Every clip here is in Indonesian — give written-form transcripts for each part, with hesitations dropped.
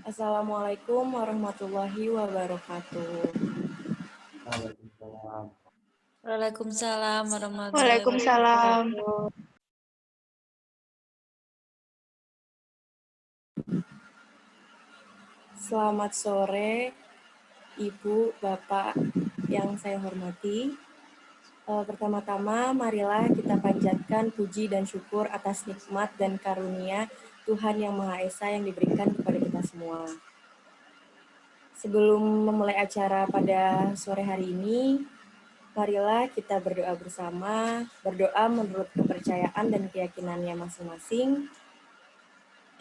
Assalamualaikum warahmatullahi wabarakatuh. Waalaikumsalam. Waalaikumsalam warahmatullahi Waalaikumsalam. wabarakatuh. Selamat sore, Ibu, Bapak yang saya hormati. Pertama-tama, marilah kita panjatkan puji dan syukur atas nikmat dan karunia Tuhan Yang Maha Esa yang diberikan kepada kita semua. Sebelum memulai acara pada sore hari ini, marilah kita berdoa bersama, berdoa menurut kepercayaan dan keyakinannya masing-masing.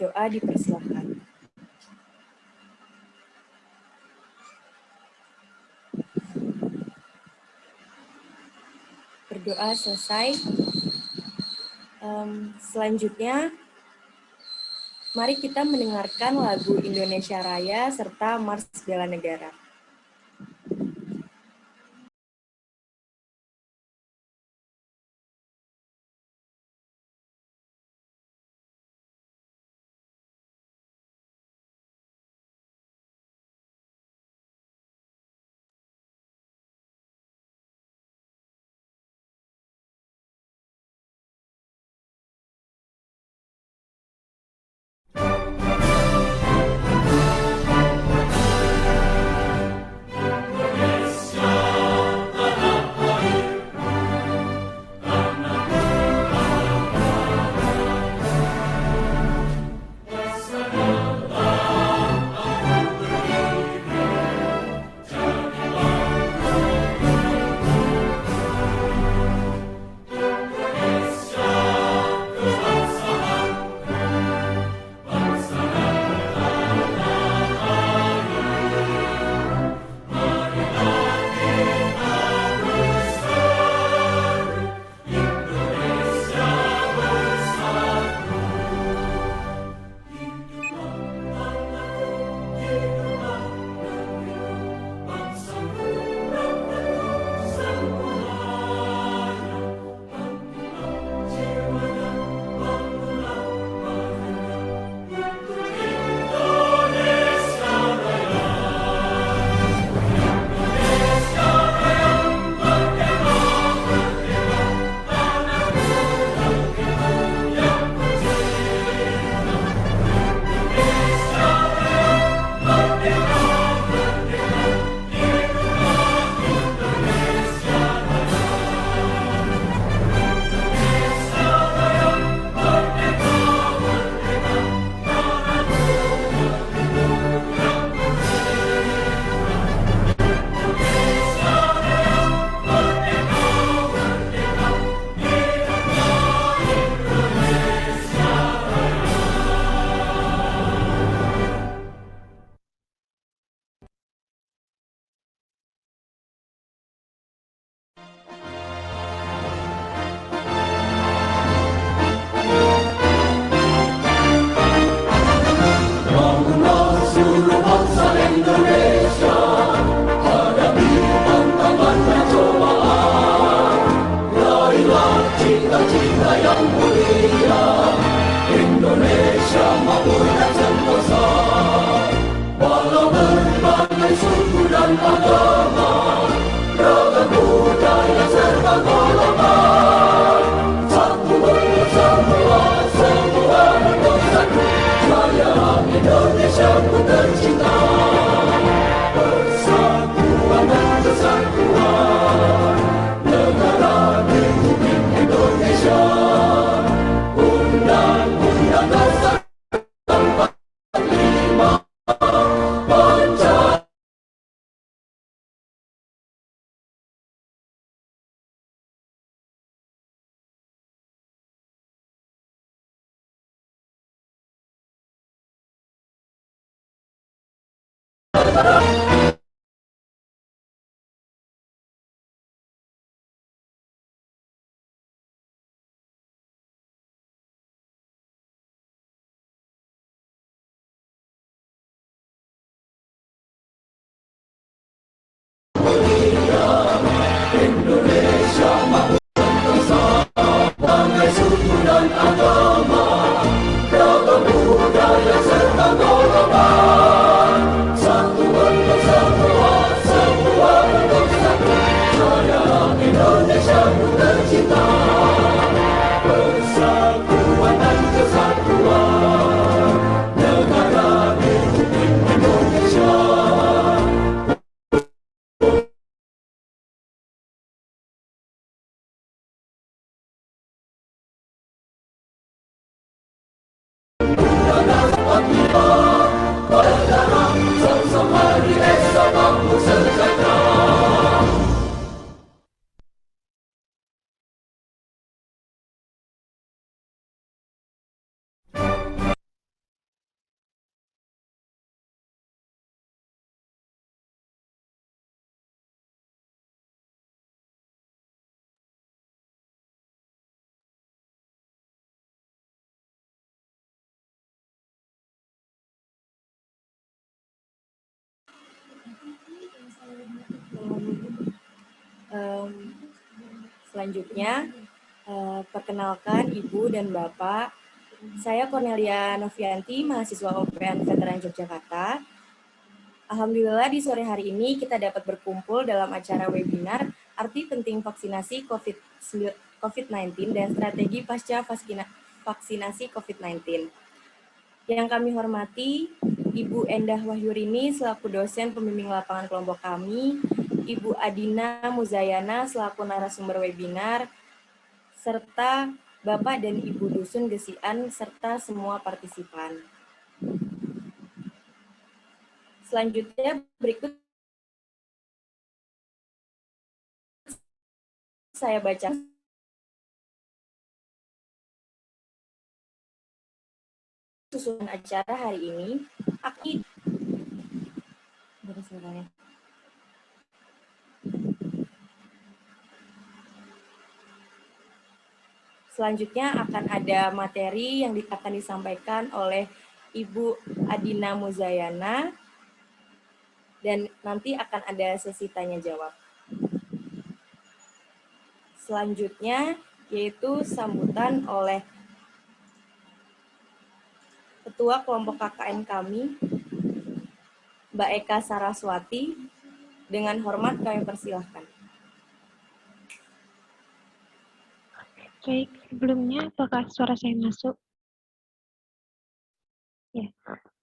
Doa dipersilahkan. Berdoa selesai. Selanjutnya, mari kita mendengarkan lagu Indonesia Raya serta Mars Bela Negara. Agama, beragam budaya serta golongan. Selanjutnya, perkenalkan Ibu dan Bapak. Saya Cornelia Novianti, mahasiswa UPN Veteran Yogyakarta. Alhamdulillah di sore hari ini kita dapat berkumpul dalam acara webinar Arti Penting Vaksinasi COVID-19 dan Strategi Pasca Vaksinasi COVID-19. Yang kami hormati, Ibu Endah Wahyurini selaku dosen pembimbing lapangan kelompok kami, Ibu Adina Muzayana selaku narasumber webinar, serta Bapak dan Ibu Dusun Gesian, serta semua partisipan. Selanjutnya berikut saya baca susunan acara hari ini. Selanjutnya akan ada materi yang akan disampaikan oleh Ibu Adina Muzayana dan nanti akan ada sesi tanya jawab. Selanjutnya yaitu sambutan oleh Ketua Kelompok KKN kami, Mbak Eka Saraswati. Dengan hormat kami persilahkan. Baik, sebelumnya apakah suara saya masuk? Ya.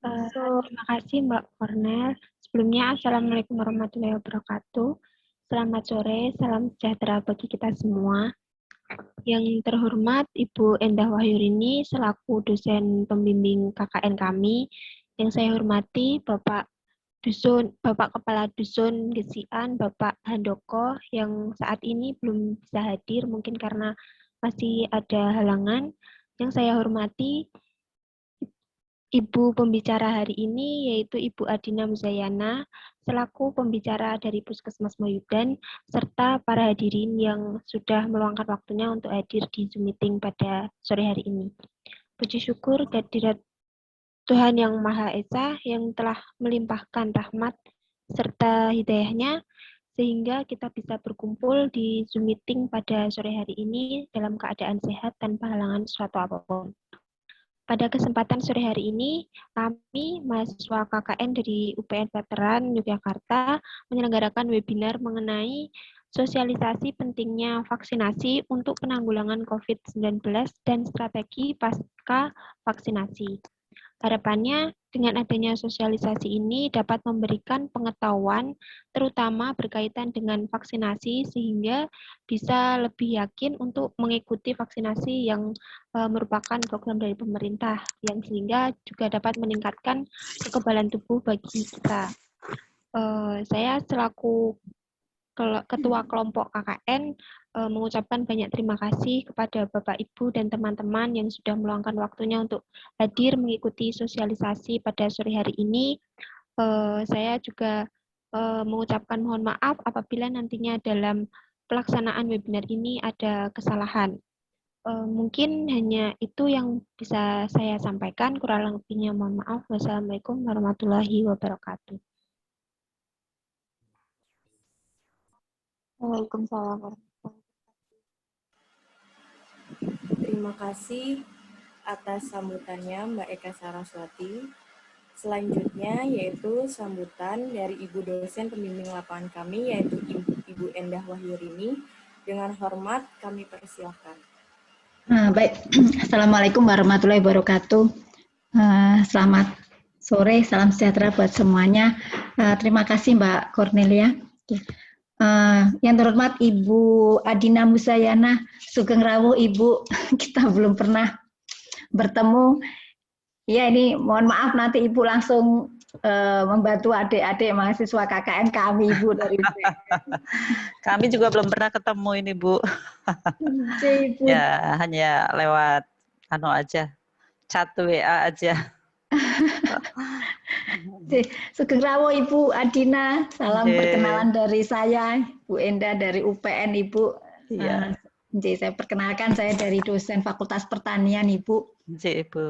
Terima kasih Mbak Cornel. Sebelumnya, Assalamualaikum warahmatullahi wabarakatuh. Selamat sore, salam sejahtera bagi kita semua. Yang terhormat Ibu Endah Wahyurini selaku dosen pembimbing KKN kami. Yang saya hormati Bapak Kepala Dusun Gesian, Bapak Handoko yang saat ini belum bisa hadir mungkin karena masih ada halangan. Yang saya hormati Ibu pembicara hari ini yaitu Ibu Adina Muzayana selaku pembicara dari Puskesmas Moyudan serta para hadirin yang sudah meluangkan waktunya untuk hadir di Zoom meeting pada sore hari ini. Puji syukur kehadirat Tuhan Yang Maha Esa yang telah melimpahkan rahmat serta hidayahnya sehingga kita bisa berkumpul di Zoom meeting pada sore hari ini dalam keadaan sehat tanpa halangan suatu apapun. Pada kesempatan sore hari ini, kami mahasiswa KKN dari UPN Veteran Yogyakarta menyelenggarakan webinar mengenai sosialisasi pentingnya vaksinasi untuk penanggulangan COVID-19 dan strategi pasca vaksinasi. Harapannya dengan adanya sosialisasi ini dapat memberikan pengetahuan terutama berkaitan dengan vaksinasi sehingga bisa lebih yakin untuk mengikuti vaksinasi yang merupakan program dari pemerintah yang sehingga juga dapat meningkatkan kekebalan tubuh bagi kita. Saya selaku Ketua Kelompok KKN mengucapkan banyak terima kasih kepada Bapak, Ibu, dan teman-teman yang sudah meluangkan waktunya untuk hadir mengikuti sosialisasi pada sore hari ini. Saya juga mengucapkan mohon maaf apabila nantinya dalam pelaksanaan webinar ini ada kesalahan. Mungkin hanya itu yang bisa saya sampaikan, kurang lebihnya mohon maaf. Wassalamualaikum warahmatullahi wabarakatuh. Waalaikumsalam. Terima kasih atas sambutannya Mbak Eka Saraswati. Selanjutnya yaitu sambutan dari Ibu dosen pembimbing lapangan kami yaitu Ibu Endah Wahyurini. Dengan hormat kami persilahkan. Baik, Assalamualaikum warahmatullahi wabarakatuh. Selamat sore, salam sejahtera buat semuanya. Terima kasih Mbak Cornelia. Yang terhormat Ibu Adina Muzayana, Sugeng Rawuh Ibu, kita belum pernah bertemu. Ya ini mohon maaf nanti Ibu langsung membantu adik-adik mahasiswa KKN kami Ibu dari Kami juga belum pernah ketemu ini Bu. Ibu. Ya hanya lewat aja, chat WA aja. Sugeng Rawuh Ibu Adina, salam perkenalan dari saya, Bu Endah dari UPN Ibu. Iya. Saya perkenalkan, saya dari dosen Fakultas Pertanian Ibu. Ibu.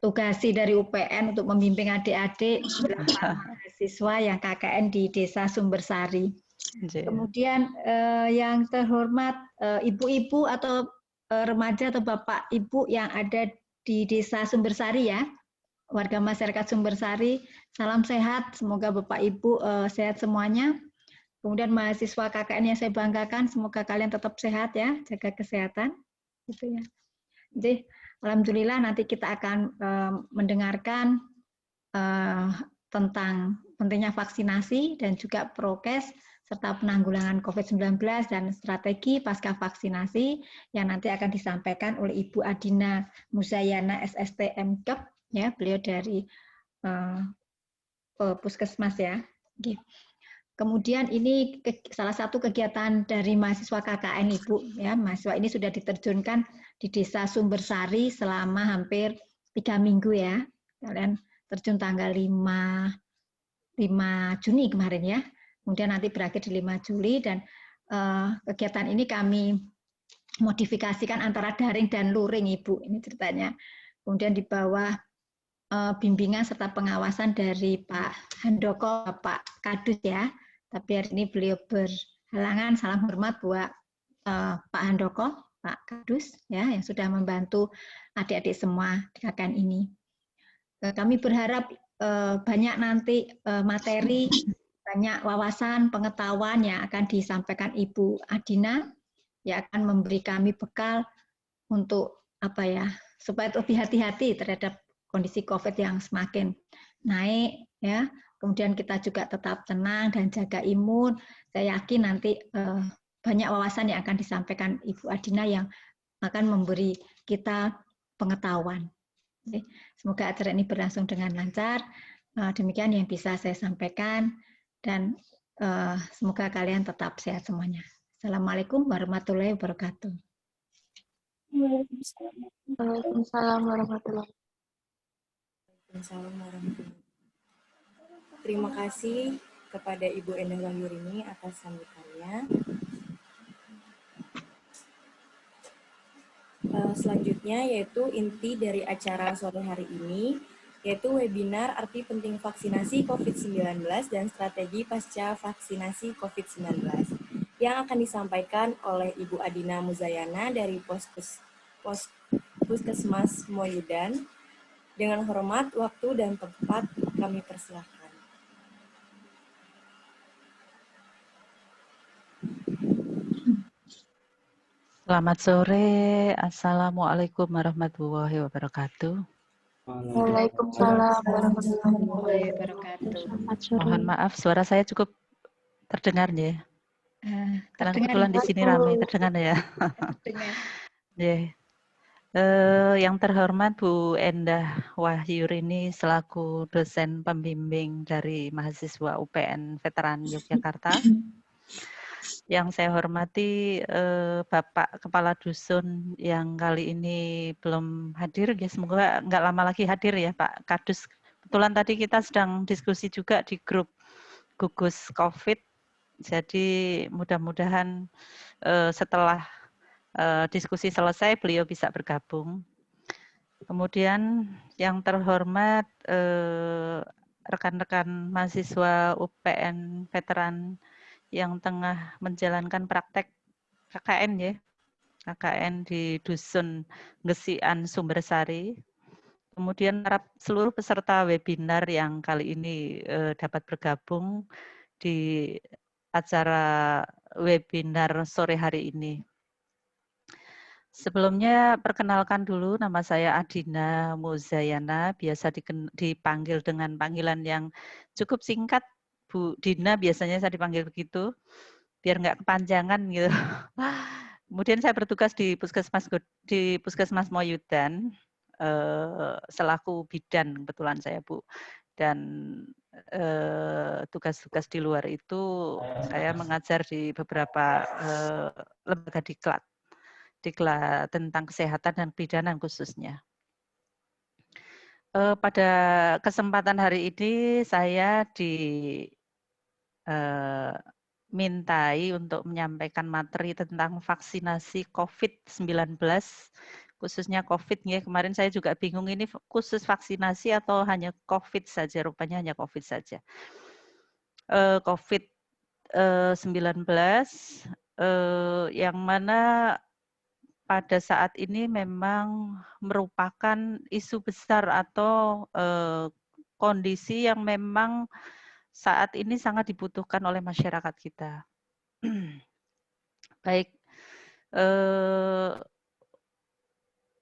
Tugasi dari UPN untuk membimbing adik-adik 8 mahasiswa yang KKN di Desa Sumbersari. Nggih. Kemudian yang terhormat ibu-ibu atau remaja atau bapak ibu yang ada di Desa Sumbersari ya, warga masyarakat Sumbersari, salam sehat, semoga bapak ibu sehat semuanya. Kemudian mahasiswa KKN yang saya banggakan, semoga kalian tetap sehat ya, jaga kesehatan, gitu ya. Jadi alhamdulillah nanti kita akan mendengarkan tentang pentingnya vaksinasi dan juga prokes serta penanggulangan COVID-19 dan strategi pasca vaksinasi yang nanti akan disampaikan oleh Ibu Adina Muzayana SST MKep ya, beliau dari Puskesmas ya. Kemudian ini salah satu kegiatan dari mahasiswa KKN Ibu ya, mahasiswa ini sudah diterjunkan di Desa Sumbersari selama hampir 3 minggu ya. Kalian terjun tanggal 5 Juni kemarin ya. Kemudian nanti berakhir di 5 Juli dan kegiatan ini kami modifikasikan antara daring dan luring Ibu, ini ceritanya. Kemudian di bawah bimbingan serta pengawasan dari Pak Handoko, Pak Kadus ya. Tapi hari ini beliau berhalangan, salam hormat buat Pak Handoko, Pak Kadus ya yang sudah membantu adik-adik semua di KKN ini. Kami berharap banyak nanti materi, banyak wawasan, pengetahuan yang akan disampaikan Ibu Adina, yang akan memberi kami bekal untuk apa ya, supaya lebih hati-hati terhadap kondisi COVID yang semakin naik ya. Kemudian kita juga tetap tenang dan jaga imun. Saya yakin nanti banyak wawasan yang akan disampaikan Ibu Adina yang akan memberi kita pengetahuan. Semoga acara ini berlangsung dengan lancar. Demikian yang bisa saya sampaikan dan semoga kalian tetap sehat semuanya. Assalamualaikum warahmatullahi wabarakatuh. Waalaikumsalam warahmatullahi wabarakatuh. Terima kasih kepada Ibu Endah Wahyurini atas sambutannya. Selanjutnya yaitu inti dari acara sore hari ini, yaitu webinar arti penting vaksinasi COVID-19 dan strategi pasca vaksinasi COVID-19 yang akan disampaikan oleh Ibu Adina Muzayana dari Puskesmas Moyudan. Dengan hormat, waktu dan tempat kami persilahkan. Selamat sore. Assalamualaikum warahmatullahi wabarakatuh. Waalaikumsalam warahmatullahi wabarakatuh. Mohon maaf, suara saya cukup terdengar ya. Karena kebetulan di sini ramai, terdengar ya. Yang terhormat Bu Endah Wahyurini selaku dosen pembimbing dari mahasiswa UPN Veteran Yogyakarta. Yang saya hormati Bapak Kepala Dusun yang kali ini belum hadir, ya semoga nggak lama lagi hadir ya Pak Kadus. Kebetulan tadi kita sedang diskusi juga di grup gugus COVID, jadi mudah-mudahan setelah diskusi selesai beliau bisa bergabung. Kemudian yang terhormat rekan-rekan mahasiswa UPN Veteran yang tengah menjalankan praktek KKN ya, KKN di Dusun Gesian Sumbersari. Kemudian seluruh peserta webinar yang kali ini dapat bergabung di acara webinar sore hari ini. Sebelumnya perkenalkan dulu, nama saya Adina Muzayana, biasa dipanggil dengan panggilan yang cukup singkat, Bu Dina, biasanya saya dipanggil begitu, biar nggak kepanjangan gitu. Kemudian saya bertugas di Puskesmas Moyudan, selaku bidan kebetulan saya Bu. Dan tugas-tugas di luar itu saya mengajar di beberapa lembaga diklat tentang kesehatan dan kebidanan khususnya. Pada kesempatan hari ini saya dimintai untuk menyampaikan materi tentang vaksinasi COVID-19, khususnya COVID ya. Kemarin saya juga bingung ini khusus vaksinasi atau hanya COVID saja, rupanya hanya COVID saja. COVID COVID-19 yang mana pada saat ini memang merupakan isu besar atau kondisi yang memang saat ini sangat dibutuhkan oleh masyarakat kita. Baik,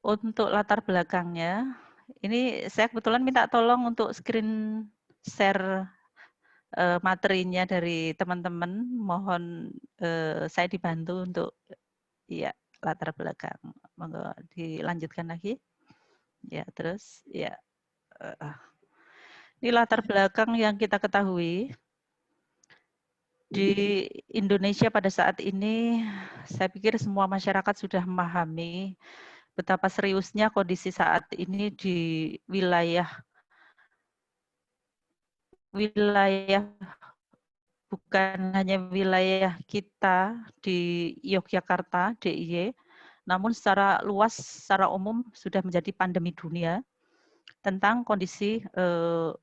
untuk latar belakangnya, ini saya kebetulan minta tolong untuk screen share materinya dari teman-teman. Mohon saya dibantu untuk ya latar belakang. Monggo dilanjutkan lagi. Ya, terus ya. Ini latar belakang yang kita ketahui di Indonesia pada saat ini, saya pikir semua masyarakat sudah memahami betapa seriusnya kondisi saat ini di wilayah bukan hanya wilayah kita di Yogyakarta, DIY, namun secara luas, secara umum sudah menjadi pandemi dunia tentang kondisi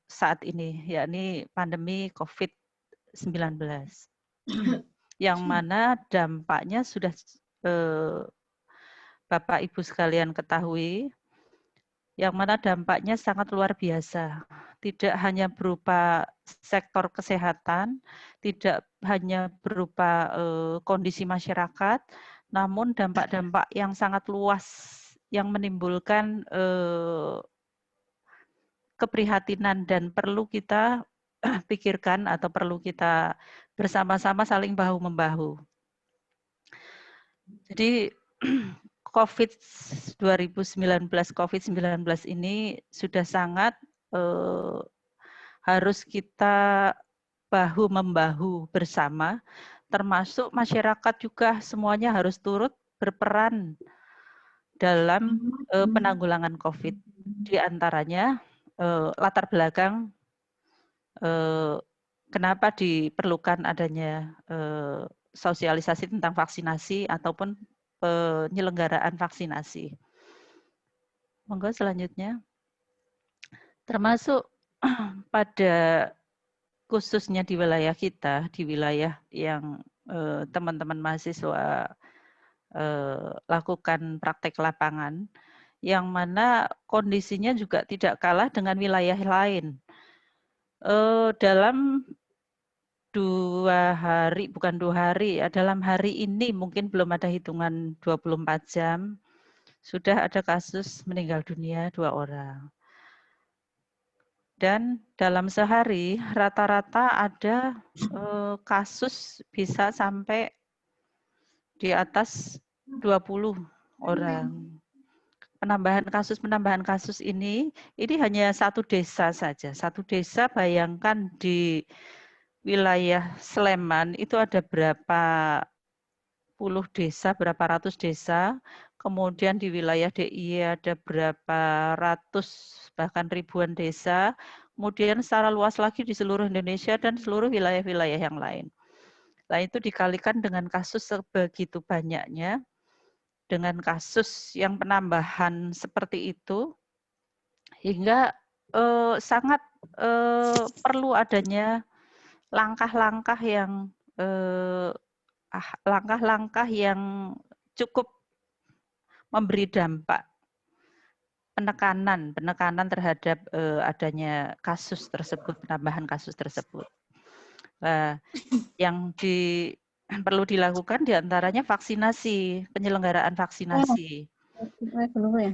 saat ini, yakni pandemi COVID-19. Yang mana dampaknya sudah Bapak Ibu sekalian ketahui, yang mana dampaknya sangat luar biasa. Tidak hanya berupa sektor kesehatan, tidak hanya berupa kondisi masyarakat, namun dampak-dampak yang sangat luas yang menimbulkan keprihatinan dan perlu kita pikirkan atau perlu kita bersama-sama saling bahu-membahu. Jadi COVID-19 ini sudah sangat harus kita bahu-membahu bersama, termasuk masyarakat juga semuanya harus turut berperan dalam penanggulangan COVID. Di antaranya latar belakang kenapa diperlukan adanya sosialisasi tentang vaksinasi ataupun penyelenggaraan vaksinasi. Monggo selanjutnya. Termasuk pada khususnya di wilayah kita, di wilayah yang teman-teman mahasiswa lakukan praktek lapangan, yang mana kondisinya juga tidak kalah dengan wilayah lain. Dalam 2 hari, bukan 2 hari, ya, dalam hari ini mungkin belum ada hitungan 24 jam, sudah ada kasus meninggal dunia 2 orang. Dan dalam sehari rata-rata ada kasus bisa sampai di atas 20 orang. Penambahan kasus ini hanya satu desa saja. Satu desa, bayangkan di wilayah Sleman itu ada berapa puluh desa, berapa ratus desa. Kemudian di wilayah DIY ada berapa ratus bahkan ribuan desa. Kemudian secara luas lagi di seluruh Indonesia dan seluruh wilayah-wilayah yang lain. Nah, itu dikalikan dengan kasus sebegitu banyaknya, dengan kasus yang penambahan seperti itu, hingga sangat perlu adanya langkah-langkah yang cukup memberi dampak penekanan terhadap adanya kasus tersebut, penambahan kasus tersebut. Yang perlu dilakukan diantaranya vaksinasi, penyelenggaraan vaksinasi.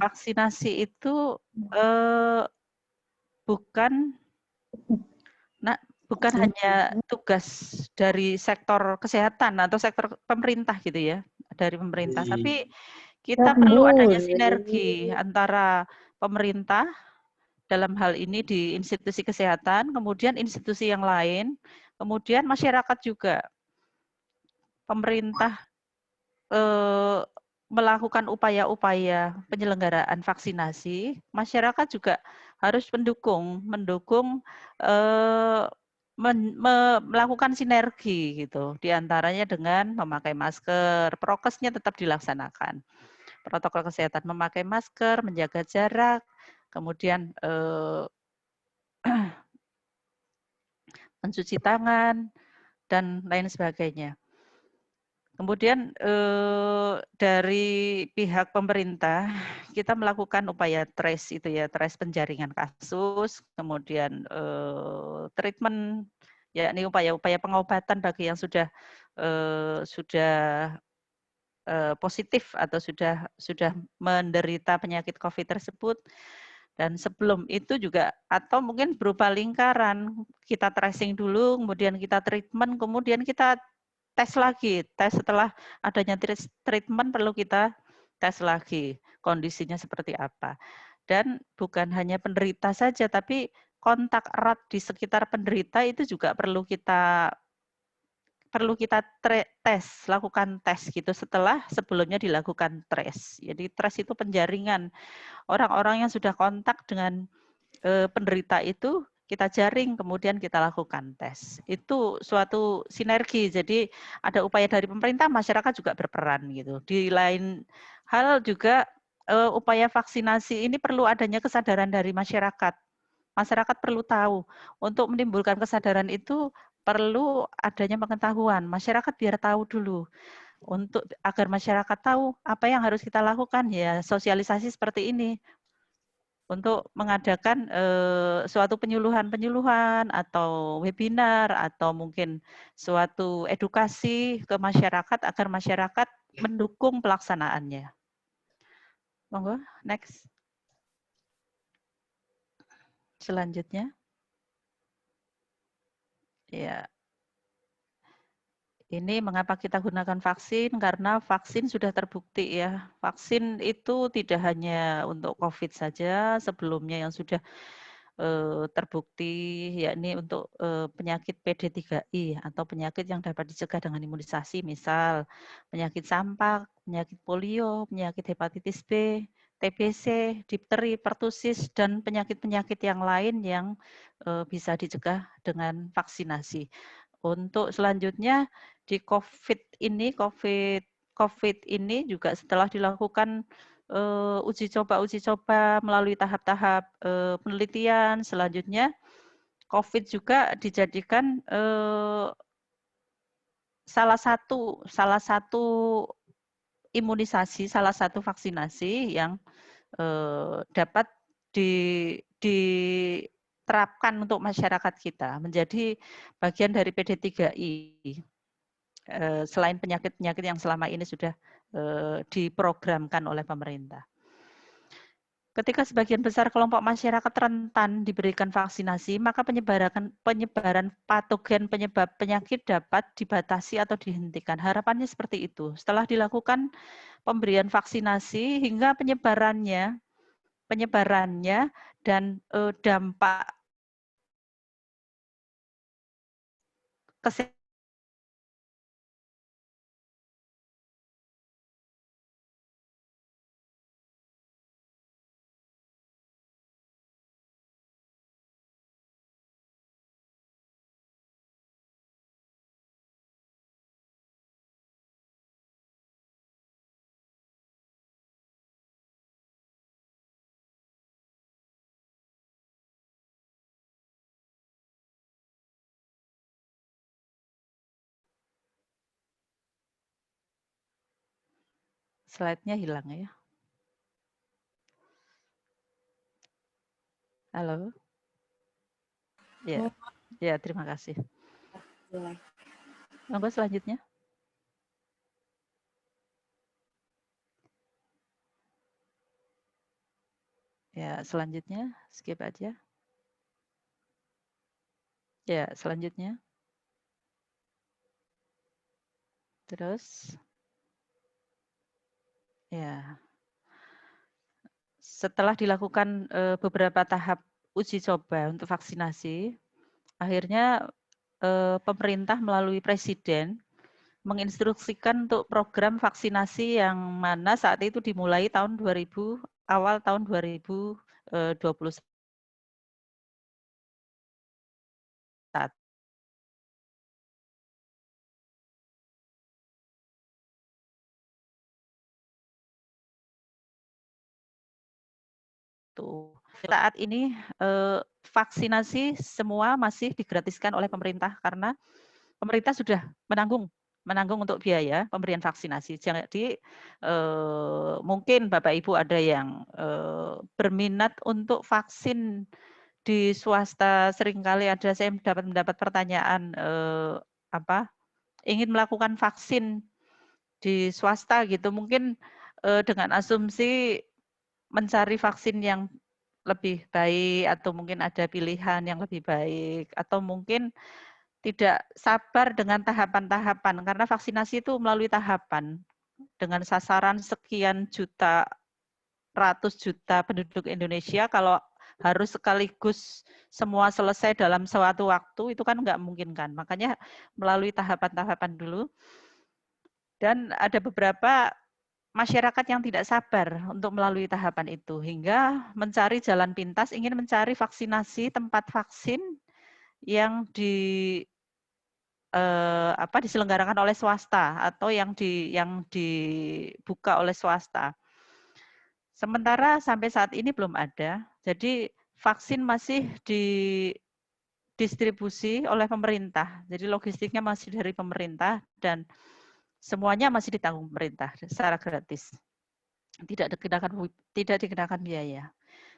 Vaksinasi itu bukan hanya tugas dari sektor kesehatan atau sektor pemerintah gitu ya, dari pemerintah, tapi kita perlu adanya sinergi antara pemerintah dalam hal ini di institusi kesehatan, kemudian institusi yang lain, kemudian masyarakat juga. Pemerintah melakukan upaya-upaya penyelenggaraan vaksinasi, masyarakat juga harus mendukung melakukan sinergi gitu, diantaranya dengan memakai masker, prokesnya tetap dilaksanakan, protokol kesehatan memakai masker, menjaga jarak, kemudian mencuci tangan, dan lain sebagainya. Kemudian dari pihak pemerintah kita melakukan upaya trace itu ya, trace penjaringan kasus, kemudian treatment, yakni upaya-upaya pengobatan bagi yang sudah positif atau sudah menderita penyakit COVID tersebut. Dan sebelum itu juga, atau mungkin berupa lingkaran, kita tracing dulu, kemudian kita treatment, kemudian kita tes lagi. Tes setelah adanya treatment perlu kita tes lagi, kondisinya seperti apa. Dan bukan hanya penderita saja, tapi kontak erat di sekitar penderita itu juga perlu kita lakukan tes gitu setelah sebelumnya dilakukan trace. Jadi trace itu penjaringan. Orang-orang yang sudah kontak dengan penderita itu kita jaring, kemudian kita lakukan tes. Itu suatu sinergi. Jadi ada upaya dari pemerintah, masyarakat juga berperan gitu. Di lain hal juga upaya vaksinasi ini perlu adanya kesadaran dari masyarakat. Masyarakat perlu tahu. Untuk menimbulkan kesadaran itu perlu adanya pengetahuan. Masyarakat biar tahu dulu. Untuk agar masyarakat tahu apa yang harus kita lakukan, ya sosialisasi seperti ini. Untuk mengadakan suatu penyuluhan-penyuluhan atau webinar atau mungkin suatu edukasi ke masyarakat agar masyarakat mendukung pelaksanaannya. Monggo, next. Selanjutnya. Ya. Ini mengapa kita gunakan vaksin, karena vaksin sudah terbukti ya. Vaksin itu tidak hanya untuk COVID saja, sebelumnya yang sudah terbukti, yakni untuk penyakit PD3I atau penyakit yang dapat dicegah dengan imunisasi, misal penyakit campak, penyakit polio, penyakit hepatitis B, TBC, difteri, pertusis, dan penyakit-penyakit yang lain yang bisa dicegah dengan vaksinasi. Untuk selanjutnya di COVID ini juga setelah dilakukan uji coba melalui tahap-tahap penelitian, selanjutnya COVID juga dijadikan salah satu imunisasi, salah satu vaksinasi yang dapat diterapkan untuk masyarakat kita menjadi bagian dari PD3I. Selain penyakit-penyakit yang selama ini sudah diprogramkan oleh pemerintah. Ketika sebagian besar kelompok masyarakat rentan diberikan vaksinasi, maka penyebaran patogen penyebab penyakit dapat dibatasi atau dihentikan. Harapannya seperti itu. Setelah dilakukan pemberian vaksinasi hingga penyebarannya dan dampak kesehatan slide-nya hilang ya. Halo. Ya, ya terima kasih. Monggo selanjutnya. Ya, selanjutnya skip aja. Ya, selanjutnya. Terus. Ya. Setelah dilakukan beberapa tahap uji coba untuk vaksinasi, akhirnya pemerintah melalui presiden menginstruksikan untuk program vaksinasi yang mana saat itu dimulai awal tahun 2021. Saat ini vaksinasi semua masih digratiskan oleh pemerintah karena pemerintah sudah menanggung untuk biaya pemberian vaksinasi. Jadi mungkin Bapak Ibu ada yang berminat untuk vaksin di swasta. Seringkali ada saya mendapat pertanyaan ingin melakukan vaksin di swasta gitu. Mungkin dengan asumsi mencari vaksin yang lebih baik atau mungkin ada pilihan yang lebih baik atau mungkin tidak sabar dengan tahapan-tahapan karena vaksinasi itu melalui tahapan dengan sasaran sekian juta, ratus juta penduduk Indonesia. Kalau harus sekaligus semua selesai dalam suatu waktu itu kan nggak mungkin kan. Makanya melalui tahapan-tahapan dulu. Dan ada beberapa masyarakat yang tidak sabar untuk melalui tahapan itu hingga mencari jalan pintas, ingin mencari vaksinasi tempat vaksin yang diselenggarakan oleh swasta atau yang dibuka oleh swasta. Sementara sampai saat ini belum ada. Jadi vaksin masih didistribusi oleh pemerintah. Jadi logistiknya masih dari pemerintah dan semuanya masih ditanggung pemerintah secara gratis. Tidak dikenakan biaya.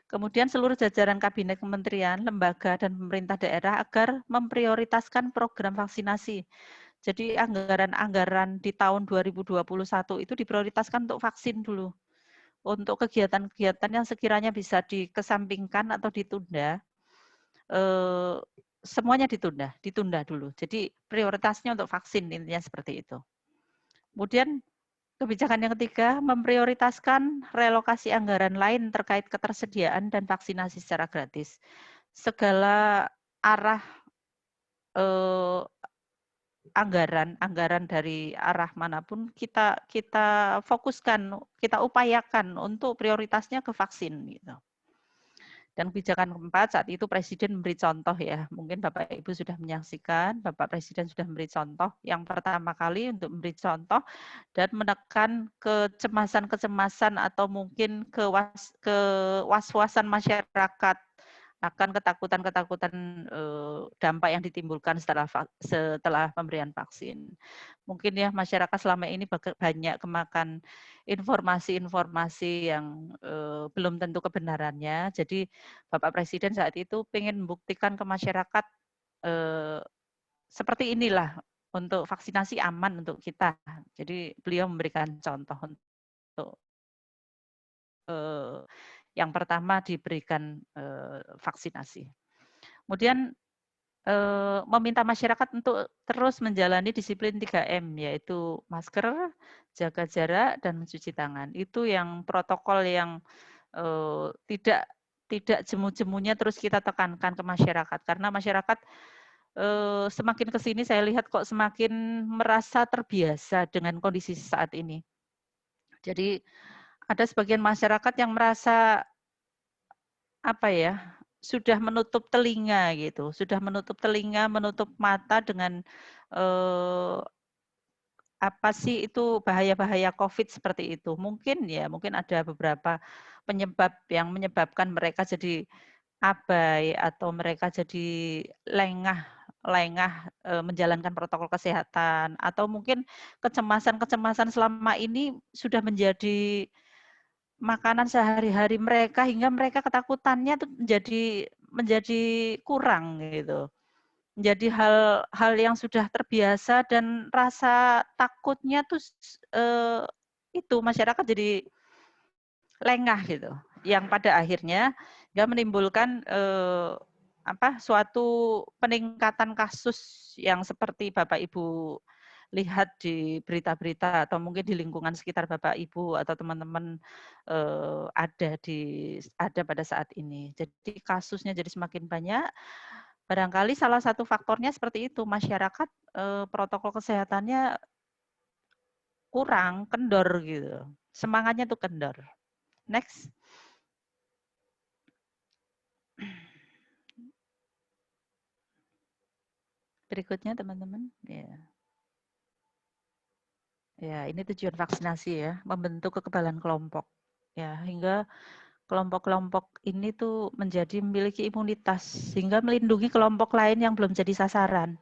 Kemudian seluruh jajaran kabinet kementerian, lembaga, dan pemerintah daerah agar memprioritaskan program vaksinasi. Jadi anggaran-anggaran di tahun 2021 itu diprioritaskan untuk vaksin dulu. Untuk kegiatan-kegiatan yang sekiranya bisa dikesampingkan atau ditunda, semuanya ditunda dulu. Jadi prioritasnya untuk vaksin, intinya seperti itu. Kemudian kebijakan yang ketiga, memprioritaskan relokasi anggaran lain terkait ketersediaan dan vaksinasi secara gratis. Segala arah anggaran dari arah manapun kita fokuskan, kita upayakan untuk prioritasnya ke vaksin gitu. Dan kebijakan keempat, saat itu Presiden memberi contoh ya, mungkin Bapak Ibu sudah menyaksikan, Bapak Presiden sudah memberi contoh yang pertama kali untuk memberi contoh dan menekan kecemasan-kecemasan atau mungkin kewaswasan masyarakat akan ketakutan-ketakutan dampak yang ditimbulkan setelah pemberian vaksin. Mungkin ya masyarakat selama ini banyak kemakan informasi-informasi yang belum tentu kebenarannya. Jadi Bapak Presiden saat itu ingin membuktikan ke masyarakat seperti inilah untuk vaksinasi aman untuk kita. Jadi beliau memberikan contoh untuk yang pertama diberikan vaksinasi. Kemudian meminta masyarakat untuk terus menjalani disiplin 3M, yaitu masker, jaga jarak, dan mencuci tangan. Itu yang protokol yang tidak jemu-jemunya terus kita tekankan ke masyarakat. Karena masyarakat semakin ke sini saya lihat kok semakin merasa terbiasa dengan kondisi saat ini. Jadi ada sebagian masyarakat yang merasa sudah menutup telinga gitu, sudah menutup telinga, menutup mata dengan apa sih itu bahaya-bahaya COVID seperti itu. Mungkin ada beberapa penyebab yang menyebabkan mereka jadi abai atau mereka jadi lengah menjalankan protokol kesehatan atau mungkin kecemasan-kecemasan selama ini sudah menjadi makanan sehari-hari mereka hingga mereka ketakutannya tuh menjadi kurang gitu. Menjadi hal yang sudah terbiasa dan rasa takutnya tuh itu masyarakat jadi lengah gitu. Yang pada akhirnya nggak menimbulkan suatu peningkatan kasus yang seperti Bapak Ibu lihat di berita-berita atau mungkin di lingkungan sekitar Bapak Ibu atau teman-teman ada pada saat ini. Jadi kasusnya jadi semakin banyak. Barangkali salah satu faktornya seperti itu, masyarakat protokol kesehatannya kurang, kendor gitu. Semangatnya tuh kendor. Next. Berikutnya teman-teman. Ya, ini tujuan vaksinasi ya, membentuk kekebalan kelompok. Ya, hingga kelompok-kelompok ini tuh memiliki imunitas sehingga melindungi kelompok lain yang belum jadi sasaran.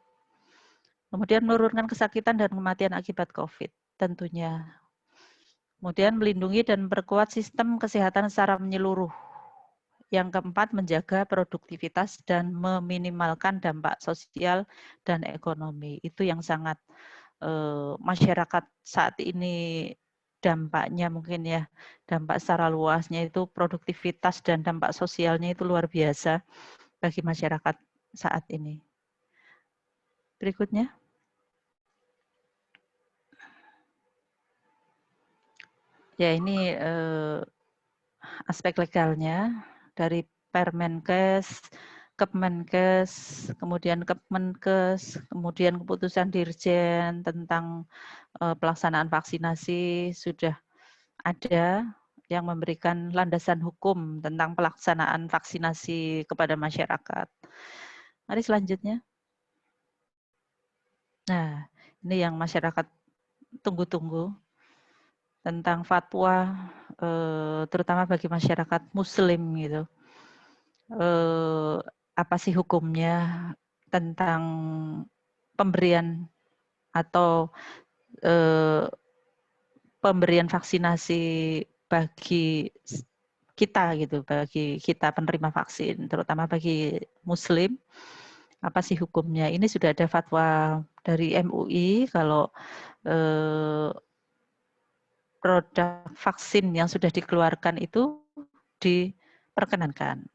Kemudian menurunkan kesakitan dan kematian akibat COVID tentunya. Kemudian melindungi dan memperkuat sistem kesehatan secara menyeluruh. Yang keempat, menjaga produktivitas dan meminimalkan dampak sosial dan ekonomi. Itu yang sangat masyarakat saat ini dampaknya mungkin ya, dampak secara luasnya itu produktivitas dan dampak sosialnya itu luar biasa bagi masyarakat saat ini. Berikutnya. Ya, ini aspek legalnya dari Permenkes, Kemenkes, kemudian Kemenkes, kemudian keputusan Dirjen tentang pelaksanaan vaksinasi sudah ada yang memberikan landasan hukum tentang pelaksanaan vaksinasi kepada masyarakat. Mari selanjutnya. Nah, ini yang masyarakat tunggu-tunggu tentang fatwa, terutama bagi masyarakat Muslim gitu. Apa sih hukumnya tentang pemberian atau pemberian vaksinasi bagi kita gitu, bagi kita penerima vaksin, terutama bagi Muslim. Apa sih hukumnya? Ini sudah ada fatwa dari MUI kalau produk vaksin yang sudah dikeluarkan itu diperkenankan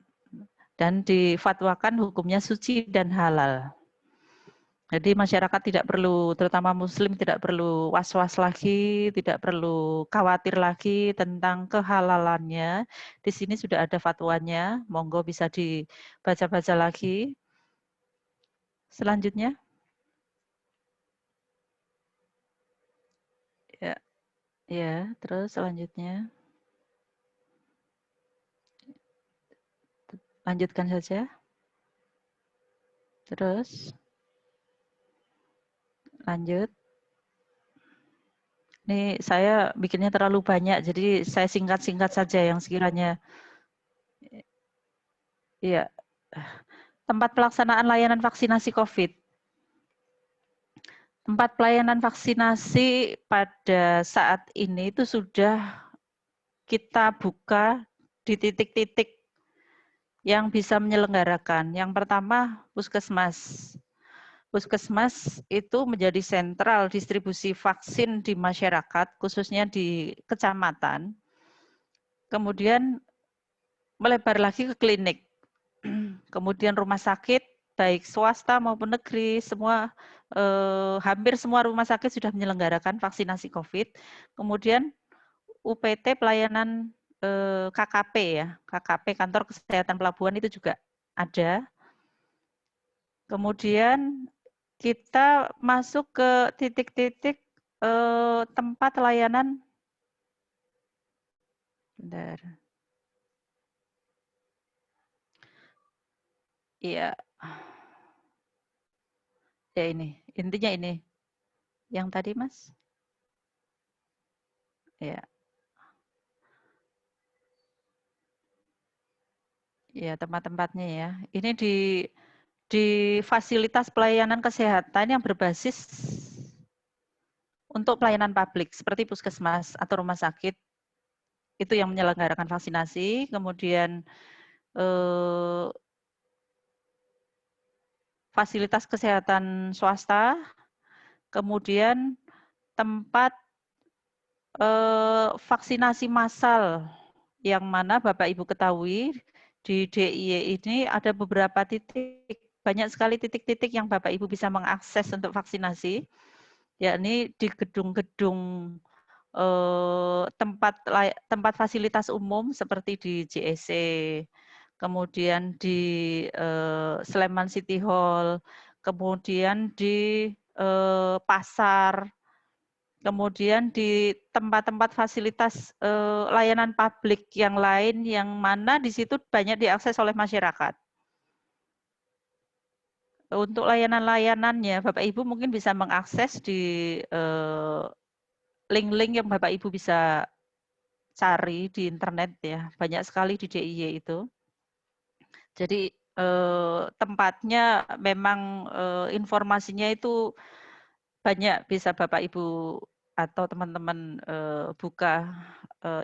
dan difatwakan hukumnya suci dan halal. Jadi masyarakat tidak perlu, terutama Muslim tidak perlu was-was lagi, tidak perlu khawatir lagi tentang kehalalannya. Di sini sudah ada fatwanya, monggo bisa dibaca-baca lagi. Selanjutnya. Ya, terus selanjutnya. Lanjutkan saja. Terus. Lanjut. Ini saya bikinnya terlalu banyak, jadi saya singkat-singkat saja yang sekiranya. Iya. Tempat pelaksanaan layanan vaksinasi COVID. Tempat pelayanan vaksinasi pada saat ini itu sudah kita buka di titik-titik yang bisa menyelenggarakan. Yang pertama, Puskesmas. Puskesmas itu menjadi sentral distribusi vaksin di masyarakat, khususnya di kecamatan. Kemudian melebar lagi ke klinik. Kemudian rumah sakit, baik swasta maupun negeri, semua hampir semua rumah sakit sudah menyelenggarakan vaksinasi COVID. Kemudian UPT pelayanan KKP ya, KKP Kantor Kesehatan Pelabuhan itu juga ada. Kemudian kita masuk ke titik-titik tempat layanan. Bentar. Iya. Ya ini, intinya ini. Yang tadi, Mas? Ya. Ya, tempat-tempatnya ya. Ini di fasilitas pelayanan kesehatan yang berbasis untuk pelayanan publik seperti puskesmas atau rumah sakit itu yang menyelenggarakan vaksinasi, kemudian fasilitas kesehatan swasta, kemudian tempat vaksinasi massal yang mana Bapak Ibu ketahui di DIY ini ada beberapa titik, banyak sekali titik-titik yang Bapak Ibu bisa mengakses untuk vaksinasi, yakni di gedung-gedung tempat fasilitas umum seperti di JSC, kemudian di Sleman City Hall, kemudian di pasar, kemudian di tempat-tempat fasilitas layanan publik yang lain yang mana di situ banyak diakses oleh masyarakat. Untuk layanan-layanannya, Bapak Ibu mungkin bisa mengakses di link-link yang Bapak Ibu bisa cari di internet ya, banyak sekali di DIY itu. Jadi tempatnya memang informasinya itu banyak bisa Bapak Ibu atau teman-teman buka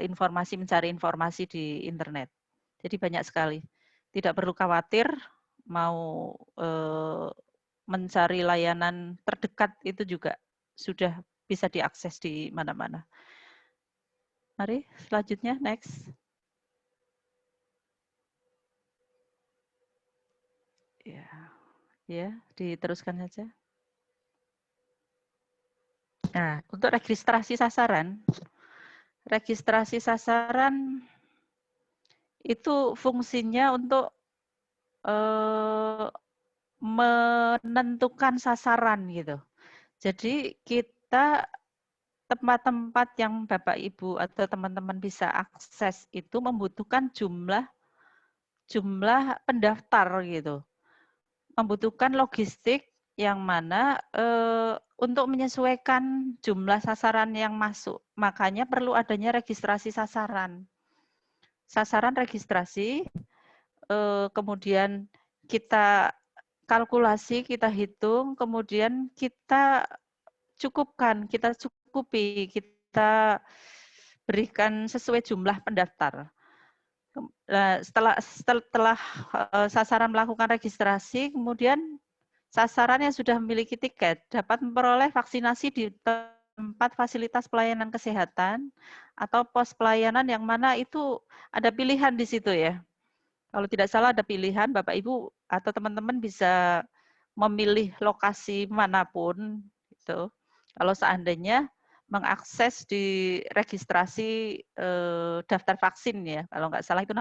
informasi, mencari informasi di internet. Jadi banyak sekali. Tidak perlu khawatir mau mencari layanan terdekat itu juga sudah bisa diakses di mana-mana. Mari selanjutnya, next. Ya, diteruskan saja. Nah, untuk registrasi sasaran itu fungsinya untuk menentukan sasaran gitu. Jadi kita tempat-tempat yang Bapak Ibu atau teman-teman bisa akses itu membutuhkan jumlah pendaftar gitu. Membutuhkan logistik yang mana untuk menyesuaikan jumlah sasaran yang masuk. Makanya perlu adanya registrasi sasaran. Sasaran registrasi, kemudian kita kalkulasi, kita hitung, kemudian kita cukupi, kita berikan sesuai jumlah pendaftar. Setelah sasaran melakukan registrasi, kemudian sasaran yang sudah memiliki tiket dapat memperoleh vaksinasi di tempat fasilitas pelayanan kesehatan atau pos pelayanan yang mana itu ada pilihan di situ ya. Kalau tidak salah ada pilihan, Bapak Ibu atau teman-teman bisa memilih lokasi manapun gitu. Kalau seandainya mengakses di registrasi daftar vaksin ya, kalau nggak salah itu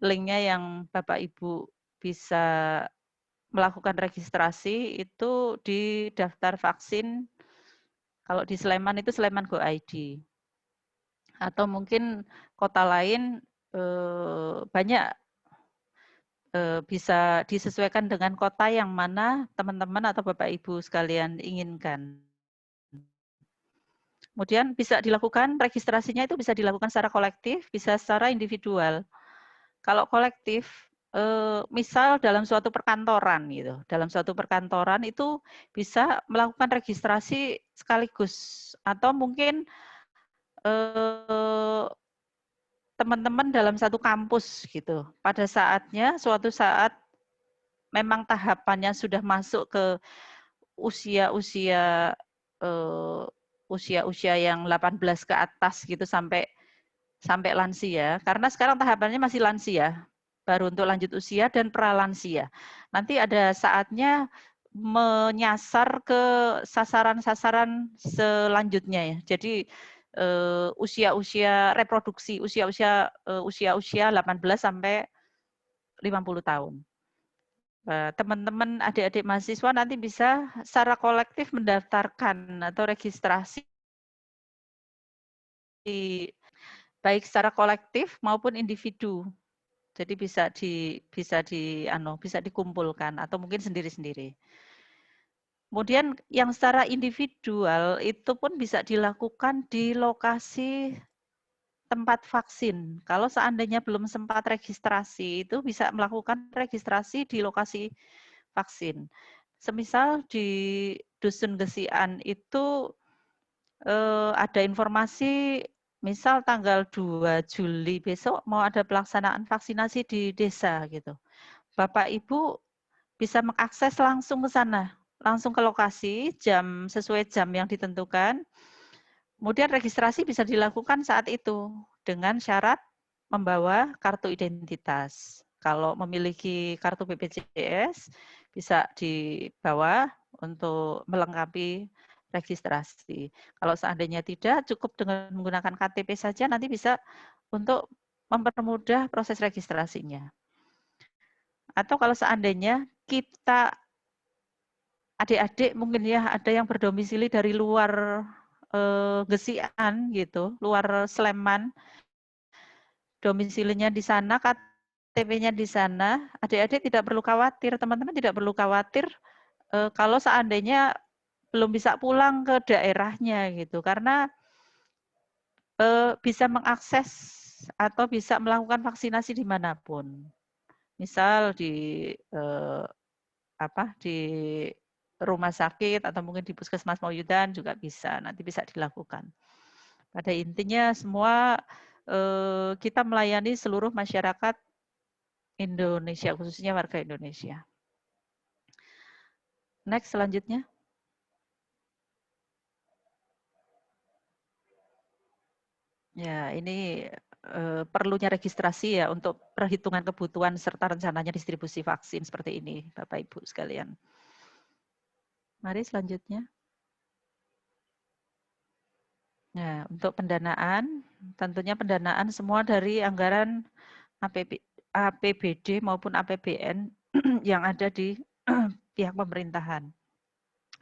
linknya yang Bapak Ibu bisa melakukan registrasi itu di daftar vaksin. Kalau di Sleman itu Sleman Go ID. Atau mungkin kota lain banyak bisa disesuaikan dengan kota yang mana teman-teman atau Bapak Ibu sekalian inginkan. Kemudian bisa dilakukan registrasinya itu bisa dilakukan secara kolektif, bisa secara individual. Kalau kolektif, misal dalam suatu perkantoran gitu, dalam suatu perkantoran itu bisa melakukan registrasi sekaligus, atau mungkin teman-teman dalam satu kampus gitu. Pada saatnya, suatu saat memang tahapannya sudah masuk ke usia-usia yang 18 ke atas gitu sampai lansia, karena sekarang tahapannya masih lansia, baru untuk lanjut usia dan pralansia. Nanti ada saatnya menyasar ke sasaran-sasaran selanjutnya ya. Jadi usia-usia reproduksi, usia-usia 18 sampai 50 tahun. Teman-teman adik-adik mahasiswa nanti bisa secara kolektif mendaftarkan atau registrasi baik secara kolektif maupun individu. Jadi bisa dikumpulkan atau mungkin sendiri-sendiri. Kemudian yang secara individual itu pun bisa dilakukan di lokasi tempat vaksin. Kalau seandainya belum sempat registrasi, itu bisa melakukan registrasi di lokasi vaksin. Semisal di Dusun Gesian itu ada informasi, misal tanggal 2 Juli besok mau ada pelaksanaan vaksinasi di desa gitu. Bapak Ibu bisa mengakses langsung ke sana, langsung ke lokasi, sesuai jam yang ditentukan. Kemudian registrasi bisa dilakukan saat itu dengan syarat membawa kartu identitas. Kalau memiliki kartu BPJS bisa dibawa untuk melengkapi registrasi. Kalau seandainya tidak, cukup dengan menggunakan KTP saja, nanti bisa untuk mempermudah proses registrasinya. Atau kalau seandainya kita adik-adik mungkin ya ada yang berdomisili dari luar Gesian gitu, luar Sleman, domisilinya di sana, KTP-nya di sana, adik-adik tidak perlu khawatir, teman-teman tidak perlu khawatir kalau seandainya belum bisa pulang ke daerahnya gitu, karena bisa mengakses atau bisa melakukan vaksinasi dimanapun. Misal di rumah sakit atau mungkin di Puskesmas Mauyudan juga bisa, nanti bisa dilakukan. Pada intinya semua kita melayani seluruh masyarakat Indonesia, khususnya warga Indonesia. Next, selanjutnya. Ya, ini perlunya registrasi ya untuk perhitungan kebutuhan serta rencananya distribusi vaksin seperti ini, Bapak Ibu sekalian. Mari selanjutnya. Nah, untuk pendanaan, tentunya pendanaan semua dari anggaran APBD maupun APBN yang ada di pihak pemerintahan.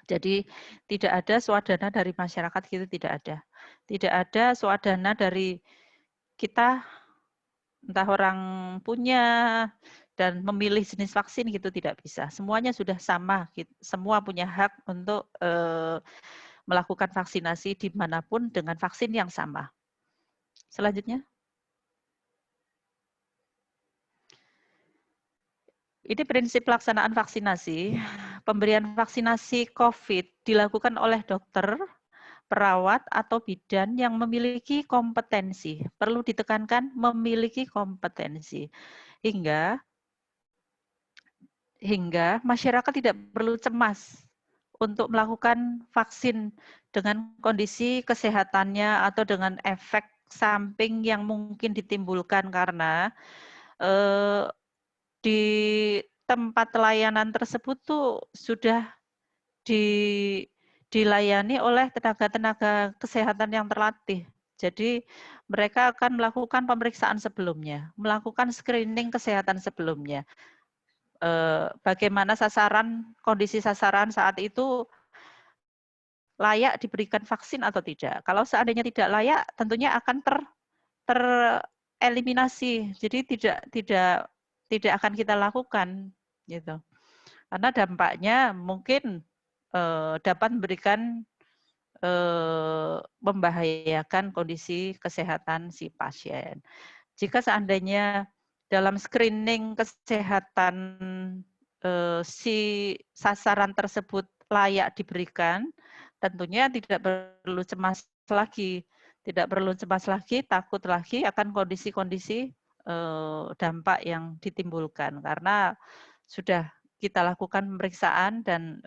Jadi tidak ada swadana dari masyarakat, gitu tidak ada. Tidak ada swadana dari kita, entah orang punya dan memilih jenis vaksin gitu, tidak bisa. Semuanya sudah sama, semua punya hak untuk melakukan vaksinasi dimanapun dengan vaksin yang sama. Selanjutnya. Ini prinsip pelaksanaan vaksinasi. Pemberian vaksinasi COVID dilakukan oleh dokter, perawat, atau bidan yang memiliki kompetensi. Perlu ditekankan memiliki kompetensi. Hingga masyarakat tidak perlu cemas untuk melakukan vaksin dengan kondisi kesehatannya atau dengan efek samping yang mungkin ditimbulkan karena di tempat layanan tersebut tuh sudah dilayani oleh tenaga-tenaga kesehatan yang terlatih. Jadi mereka akan melakukan pemeriksaan sebelumnya, melakukan screening kesehatan sebelumnya. Bagaimana kondisi sasaran saat itu layak diberikan vaksin atau tidak. Kalau seandainya tidak layak, tentunya akan tereliminasi. Jadi tidak akan kita lakukan, gitu. Karena dampaknya mungkin dapat memberikan membahayakan kondisi kesehatan si pasien. Jika seandainya dalam screening kesehatan si sasaran tersebut layak diberikan, tentunya tidak perlu cemas lagi. Tidak perlu cemas lagi, takut lagi akan kondisi-kondisi dampak yang ditimbulkan. Karena sudah kita lakukan pemeriksaan dan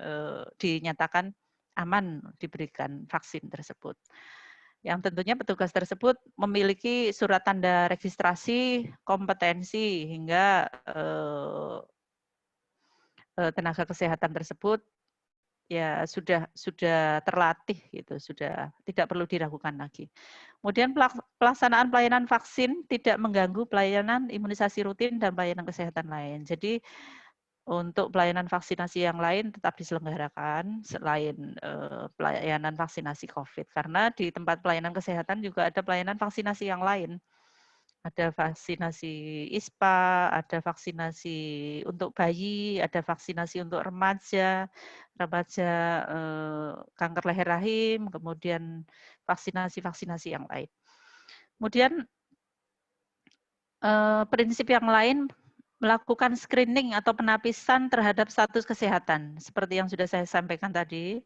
dinyatakan aman diberikan vaksin tersebut. Yang tentunya petugas tersebut memiliki surat tanda registrasi, kompetensi, hingga tenaga kesehatan tersebut ya sudah terlatih gitu, sudah tidak perlu diragukan lagi. Kemudian pelaksanaan pelayanan vaksin tidak mengganggu pelayanan imunisasi rutin dan pelayanan kesehatan lain. Jadi untuk pelayanan vaksinasi yang lain tetap diselenggarakan selain pelayanan vaksinasi COVID. Karena di tempat pelayanan kesehatan juga ada pelayanan vaksinasi yang lain. Ada vaksinasi ISPA, ada vaksinasi untuk bayi, ada vaksinasi untuk remaja kanker leher rahim, kemudian vaksinasi yang lain. Kemudian prinsip yang lain melakukan screening atau penapisan terhadap status kesehatan. Seperti yang sudah saya sampaikan tadi,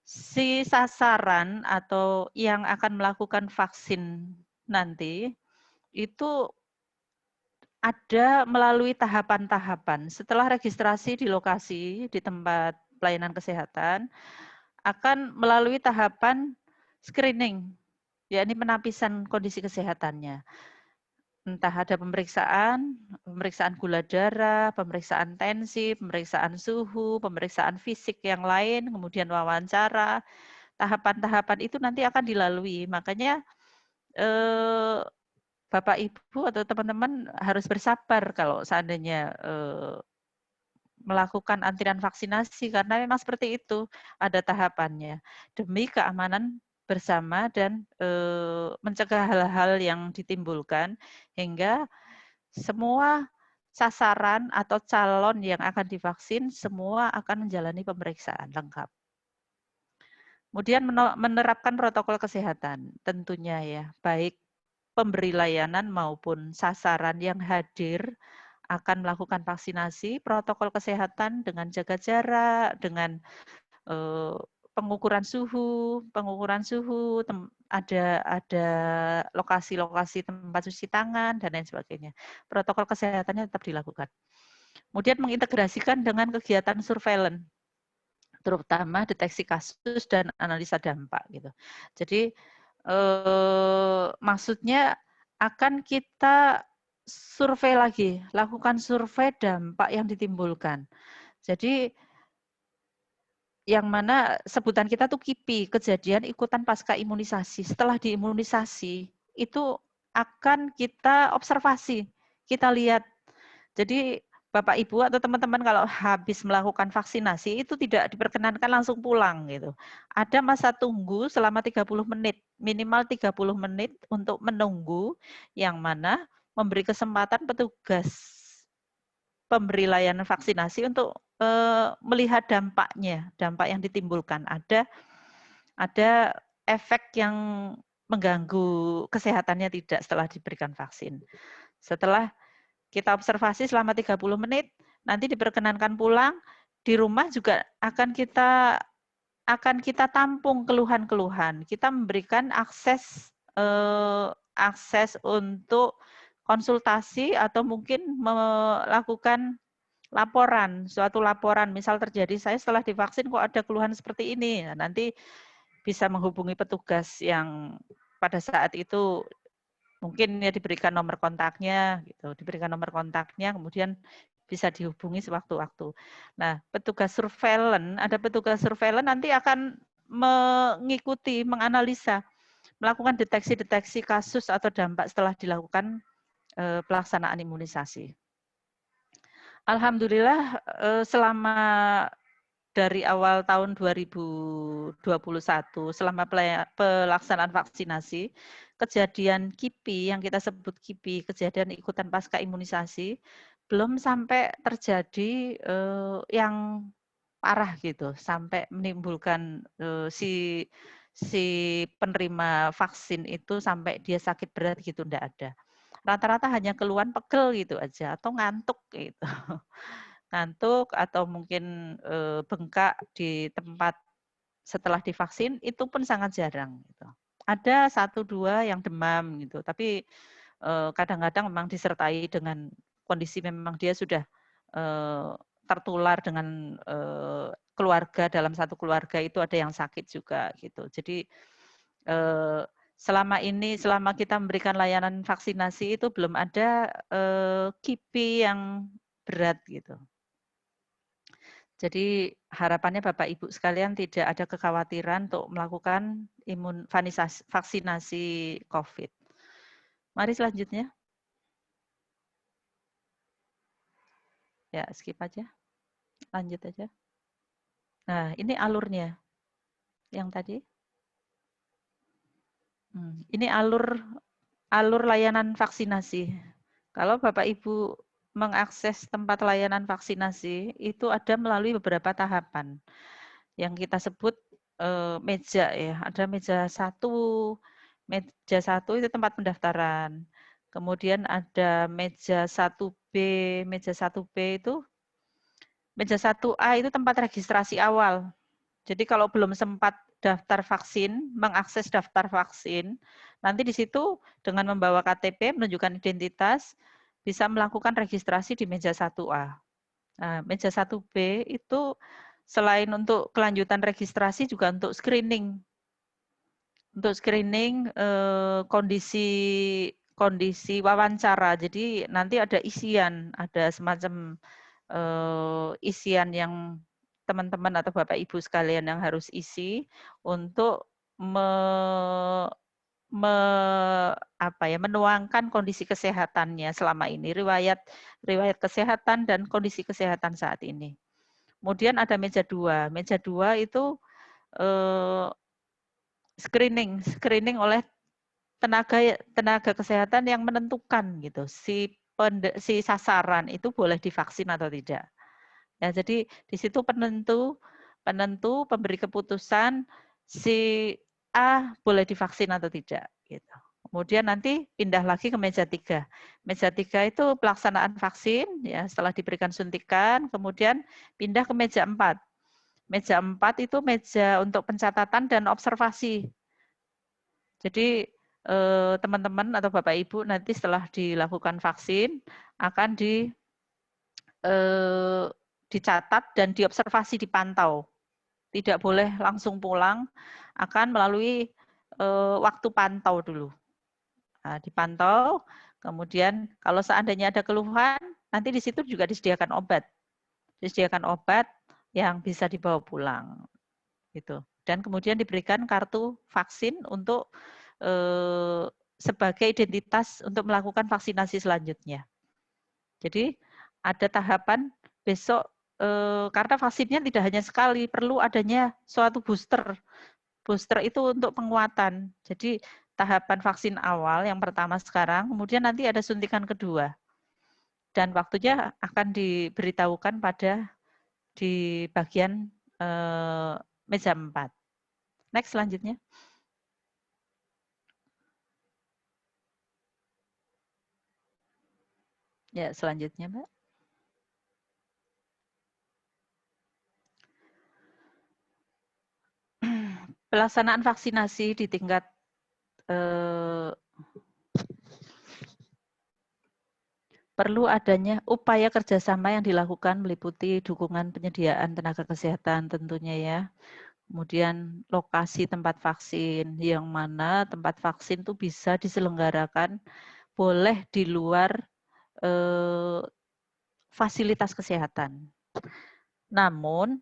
si sasaran atau yang akan melakukan vaksin nanti itu ada melalui tahapan-tahapan. Setelah registrasi di lokasi, di tempat pelayanan kesehatan, akan melalui tahapan screening, yakni penapisan kondisi kesehatannya. Entah ada pemeriksaan gula darah, pemeriksaan tensi, pemeriksaan suhu, pemeriksaan fisik yang lain, kemudian wawancara. Tahapan-tahapan itu nanti akan dilalui. Makanya Bapak, Ibu, atau teman-teman harus bersabar kalau seandainya melakukan antrian vaksinasi, karena memang seperti itu, ada tahapannya. Demi keamanan bersama dan mencegah hal-hal yang ditimbulkan, hingga semua sasaran atau calon yang akan divaksin semua akan menjalani pemeriksaan lengkap. Kemudian menerapkan protokol kesehatan, tentunya ya, baik pemberi layanan maupun sasaran yang hadir akan melakukan vaksinasi, protokol kesehatan dengan jaga jarak, dengan pengukuran suhu, ada lokasi-lokasi tempat cuci tangan dan lain sebagainya. Protokol kesehatannya tetap dilakukan. Kemudian mengintegrasikan dengan kegiatan surveillance, terutama deteksi kasus dan analisa dampak gitu. Jadi maksudnya akan kita survei lagi, lakukan survei dampak yang ditimbulkan. Jadi yang mana sebutan kita tuh KIPI, kejadian ikutan pasca imunisasi. Setelah diimunisasi, itu akan kita observasi, kita lihat. Jadi Bapak Ibu atau teman-teman kalau habis melakukan vaksinasi itu tidak diperkenankan langsung pulang gitu. Ada masa tunggu selama 30 menit, minimal 30 menit untuk menunggu, yang mana memberi kesempatan petugas pemberi layanan vaksinasi untuk melihat dampaknya, dampak yang ditimbulkan. Ada efek yang mengganggu kesehatannya tidak setelah diberikan vaksin. Setelah kita observasi selama 30 menit, nanti diperkenankan pulang, di rumah juga akan kita tampung keluhan-keluhan. Kita memberikan akses untuk konsultasi atau mungkin melakukan laporan, suatu laporan, misal terjadi saya setelah divaksin kok ada keluhan seperti ini, nah, nanti bisa menghubungi petugas yang pada saat itu mungkin ya diberikan nomor kontaknya, gitu, kemudian bisa dihubungi sewaktu-waktu. Nah, ada petugas surveillance nanti akan mengikuti, menganalisa, melakukan deteksi kasus atau dampak setelah dilakukan pelaksanaan imunisasi. Alhamdulillah selama dari awal tahun 2021, selama pelaksanaan vaksinasi, kejadian KIPI yang kita sebut KIPI, kejadian ikutan pasca imunisasi, belum sampai terjadi yang parah gitu, sampai menimbulkan si penerima vaksin itu sampai dia sakit berat gitu, enggak ada. Rata-rata hanya keluhan pegel gitu aja atau ngantuk gitu. Ngantuk atau mungkin bengkak di tempat setelah divaksin itu pun sangat jarang gitu. Ada 1-2 yang demam gitu, tapi kadang-kadang memang disertai dengan kondisi memang dia sudah tertular dengan keluarga, dalam satu keluarga itu ada yang sakit juga gitu. Jadi selama kita memberikan layanan vaksinasi itu belum ada KIPI yang berat gitu. Jadi harapannya Bapak Ibu sekalian tidak ada kekhawatiran untuk melakukan vaksinasi COVID. Mari selanjutnya. Ya, skip aja. Lanjut aja. Nah, ini alurnya. Yang tadi. Ini alur layanan vaksinasi. Kalau Bapak Ibu mengakses tempat layanan vaksinasi, itu ada melalui beberapa tahapan. Yang kita sebut meja ya. Ada meja 1. Meja 1 itu tempat pendaftaran. Kemudian ada meja 1B. Meja 1B itu, meja 1A itu tempat registrasi awal. Jadi kalau belum sempat daftar vaksin, mengakses daftar vaksin, nanti di situ dengan membawa KTP, menunjukkan identitas, bisa melakukan registrasi di meja 1A. Nah, meja 1B itu selain untuk kelanjutan registrasi juga untuk screening. Untuk screening kondisi wawancara. Jadi nanti ada isian, ada semacam isian yang teman-teman atau Bapak Ibu sekalian yang harus isi untuk menuangkan kondisi kesehatannya selama ini, riwayat kesehatan dan kondisi kesehatan saat ini. Kemudian ada meja 2. Meja 2 itu screening oleh tenaga kesehatan yang menentukan gitu si sasaran itu boleh divaksin atau tidak. Ya, jadi di situ penentu pemberi keputusan si A boleh divaksin atau tidak gitu. Kemudian nanti pindah lagi ke meja 3. Meja 3 itu pelaksanaan vaksin, ya, setelah diberikan suntikan, kemudian pindah ke meja 4. Meja 4 itu meja untuk pencatatan dan observasi. Jadi teman-teman atau Bapak Ibu nanti setelah dilakukan vaksin akan dicatat dan diobservasi, dipantau. Tidak boleh langsung pulang, akan melalui waktu pantau dulu. Nah, dipantau, kemudian kalau seandainya ada keluhan, nanti di situ juga disediakan obat. Disediakan obat yang bisa dibawa pulang. Gitu. Dan kemudian diberikan kartu vaksin untuk sebagai identitas untuk melakukan vaksinasi selanjutnya. Jadi ada tahapan besok, karena vaksinnya tidak hanya sekali, perlu adanya suatu booster. Booster itu untuk penguatan. Jadi tahapan vaksin awal yang pertama sekarang, kemudian nanti ada suntikan kedua. Dan waktunya akan diberitahukan pada di bagian meja 4. Next selanjutnya. Ya, selanjutnya, Mbak. Pelaksanaan vaksinasi di tingkat perlu adanya upaya kerjasama yang dilakukan meliputi dukungan penyediaan tenaga kesehatan tentunya ya. Kemudian lokasi tempat vaksin, yang mana tempat vaksin itu bisa diselenggarakan boleh di luar fasilitas kesehatan. Namun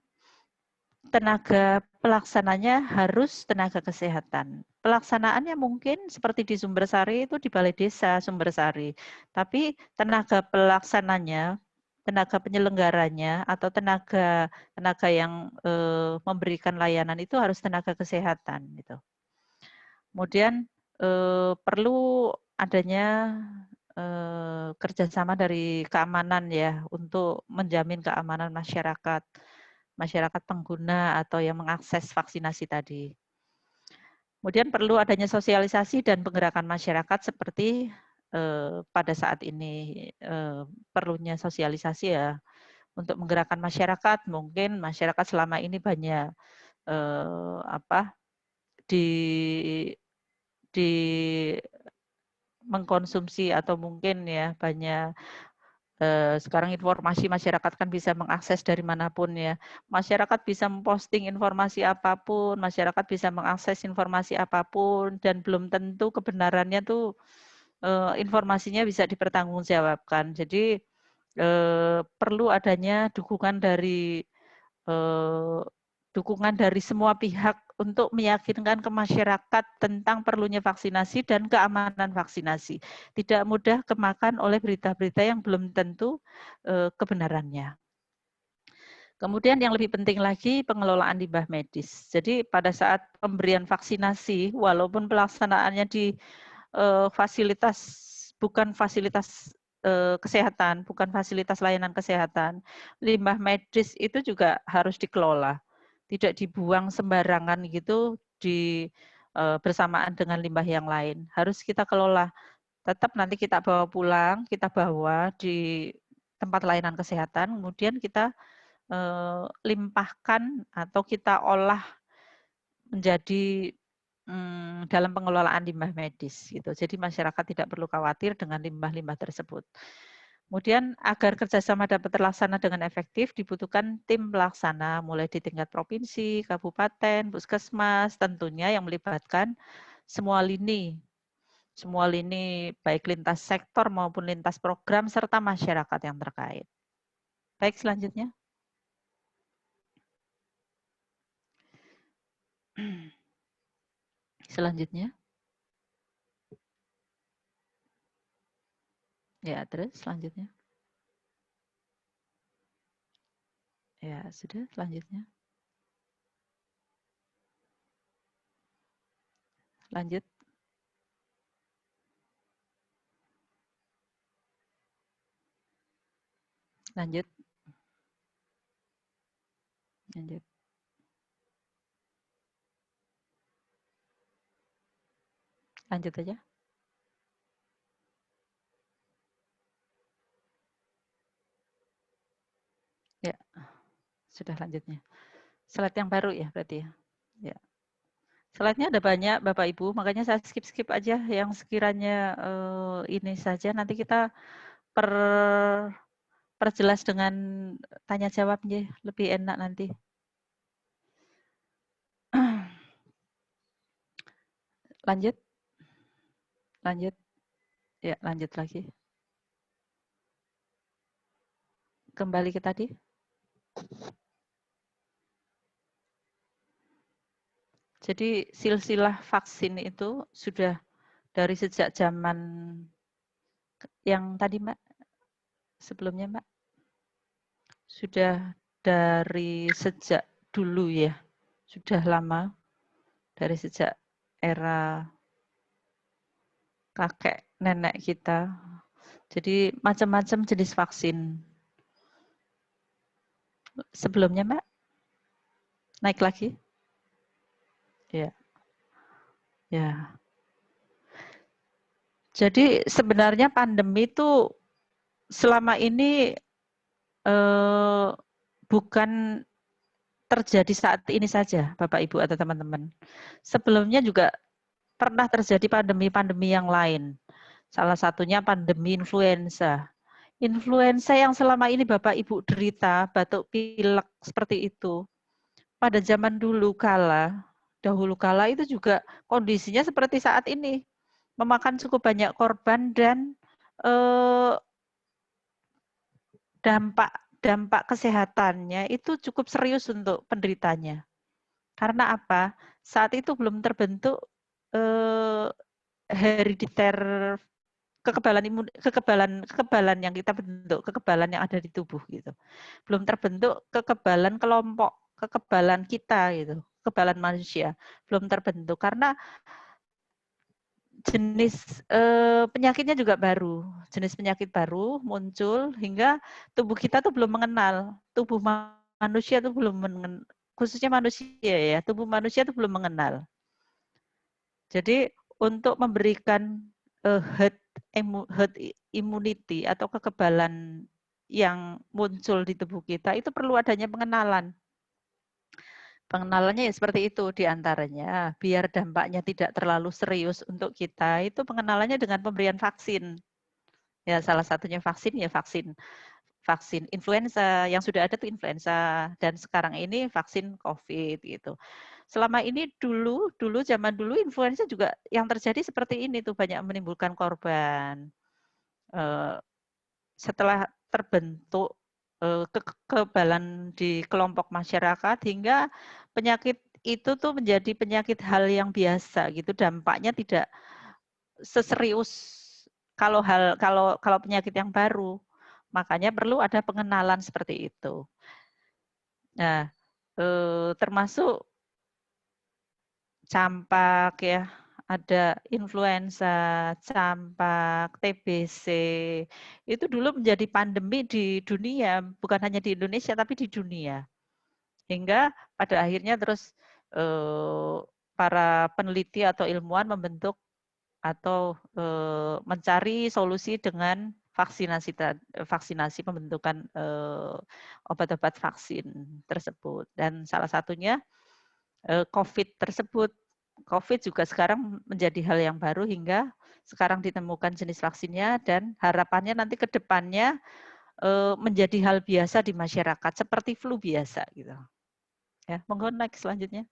tenaga pelaksananya harus tenaga kesehatan. Pelaksanaannya mungkin seperti di Sumbersari itu di Balai Desa Sumbersari. Tapi tenaga pelaksananya, tenaga penyelenggaranya atau tenaga yang memberikan layanan itu harus tenaga kesehatan gitu. Kemudian perlu adanya kerjasama dari keamanan ya untuk menjamin keamanan masyarakat pengguna atau yang mengakses vaksinasi tadi. Kemudian perlu adanya sosialisasi dan penggerakan masyarakat seperti pada saat ini perlunya sosialisasi ya untuk menggerakkan masyarakat. Mungkin masyarakat selama ini banyak di mengkonsumsi atau mungkin ya banyak sekarang informasi masyarakat kan bisa mengakses dari manapun ya. Masyarakat bisa memposting informasi apapun, masyarakat bisa mengakses informasi apapun, dan belum tentu kebenarannya tuh informasinya bisa dipertanggungjawabkan. Jadi perlu adanya dukungan dari semua pihak untuk meyakinkan ke masyarakat tentang perlunya vaksinasi dan keamanan vaksinasi. Tidak mudah kemakan oleh berita-berita yang belum tentu kebenarannya. Kemudian yang lebih penting lagi pengelolaan limbah medis. Jadi pada saat pemberian vaksinasi, walaupun pelaksanaannya di fasilitas, bukan fasilitas kesehatan, bukan fasilitas layanan kesehatan, limbah medis itu juga harus dikelola. Tidak dibuang sembarangan gitu bersamaan dengan limbah yang lain. Harus kita kelola. Tetap nanti kita bawa pulang, kita bawa di tempat layanan kesehatan, kemudian kita limpahkan atau kita olah menjadi dalam pengelolaan limbah medis gitu. Jadi masyarakat tidak perlu khawatir dengan limbah-limbah tersebut. Kemudian agar kerjasama dapat terlaksana dengan efektif dibutuhkan tim pelaksana mulai di tingkat provinsi, kabupaten, puskesmas, tentunya yang melibatkan semua lini baik lintas sektor maupun lintas program serta masyarakat yang terkait. Baik, selanjutnya. Selanjutnya. Ya, terus selanjutnya. Ya, sudah selanjutnya. Lanjut. Lanjut. Lanjut. Lanjut aja. sudah lanjutnya. Slide yang baru ya berarti ya. Ya. Slide-nya ada banyak Bapak Ibu, makanya saya skip aja yang sekiranya ini saja. Nanti kita perjelas dengan tanya jawab ya, lebih enak nanti. Lanjut. Ya, lanjut lagi. Kembali ke tadi. Jadi silsilah vaksin itu sudah dari sejak zaman yang tadi Mbak, sebelumnya Mbak, sudah dari sejak dulu ya, sudah lama, dari sejak era kakek nenek kita. Jadi macam-macam jenis vaksin. Sebelumnya Mbak, naik lagi. Ya. Ya. Jadi sebenarnya pandemi itu selama ini bukan terjadi saat ini saja, Bapak Ibu atau teman-teman. Sebelumnya juga pernah terjadi pandemi-pandemi yang lain. Salah satunya pandemi influenza. Influenza yang selama ini Bapak Ibu derita, batuk pilek seperti itu. Pada zaman dahulu kala itu juga kondisinya seperti saat ini. Memakan cukup banyak korban dan dampak kesehatannya itu cukup serius untuk penderitanya. Karena apa? Saat itu belum terbentuk herediter kekebalan yang kita bentuk, kekebalan yang ada di tubuh gitu. Belum terbentuk kekebalan kelompok, kekebalan kita gitu, kekebalan manusia belum terbentuk karena jenis penyakitnya juga baru, jenis penyakit baru muncul hingga tubuh kita tuh belum mengenal, tubuh manusia tuh belum mengenal, khususnya manusia ya, tubuh manusia tuh belum mengenal. Jadi untuk memberikan herd immunity atau kekebalan yang muncul di tubuh kita itu perlu adanya pengenalan. Pengenalannya ya seperti itu diantaranya, biar dampaknya tidak terlalu serius untuk kita, itu pengenalannya dengan pemberian vaksin. Ya salah satunya vaksin ya vaksin influenza, yang sudah ada tuh influenza, dan sekarang ini vaksin COVID gitu. Selama ini zaman dulu influenza juga yang terjadi seperti ini tuh, banyak menimbulkan korban. Setelah terbentuk kekebalan di kelompok masyarakat hingga penyakit itu tuh menjadi penyakit hal yang biasa gitu, dampaknya tidak seserius kalau penyakit yang baru. Makanya perlu ada pengenalan seperti itu. Nah, termasuk campak ya, ada influenza, campak, TBC. Itu dulu menjadi pandemi di dunia, bukan hanya di Indonesia tapi di dunia. Hingga pada akhirnya terus para peneliti atau ilmuwan membentuk atau mencari solusi dengan vaksinasi pembentukan obat-obat vaksin tersebut. Dan salah satunya COVID tersebut. COVID juga sekarang menjadi hal yang baru hingga sekarang ditemukan jenis vaksinnya dan harapannya nanti ke depannya menjadi hal biasa di masyarakat seperti flu biasa gitu. Ya, monggo next selanjutnya.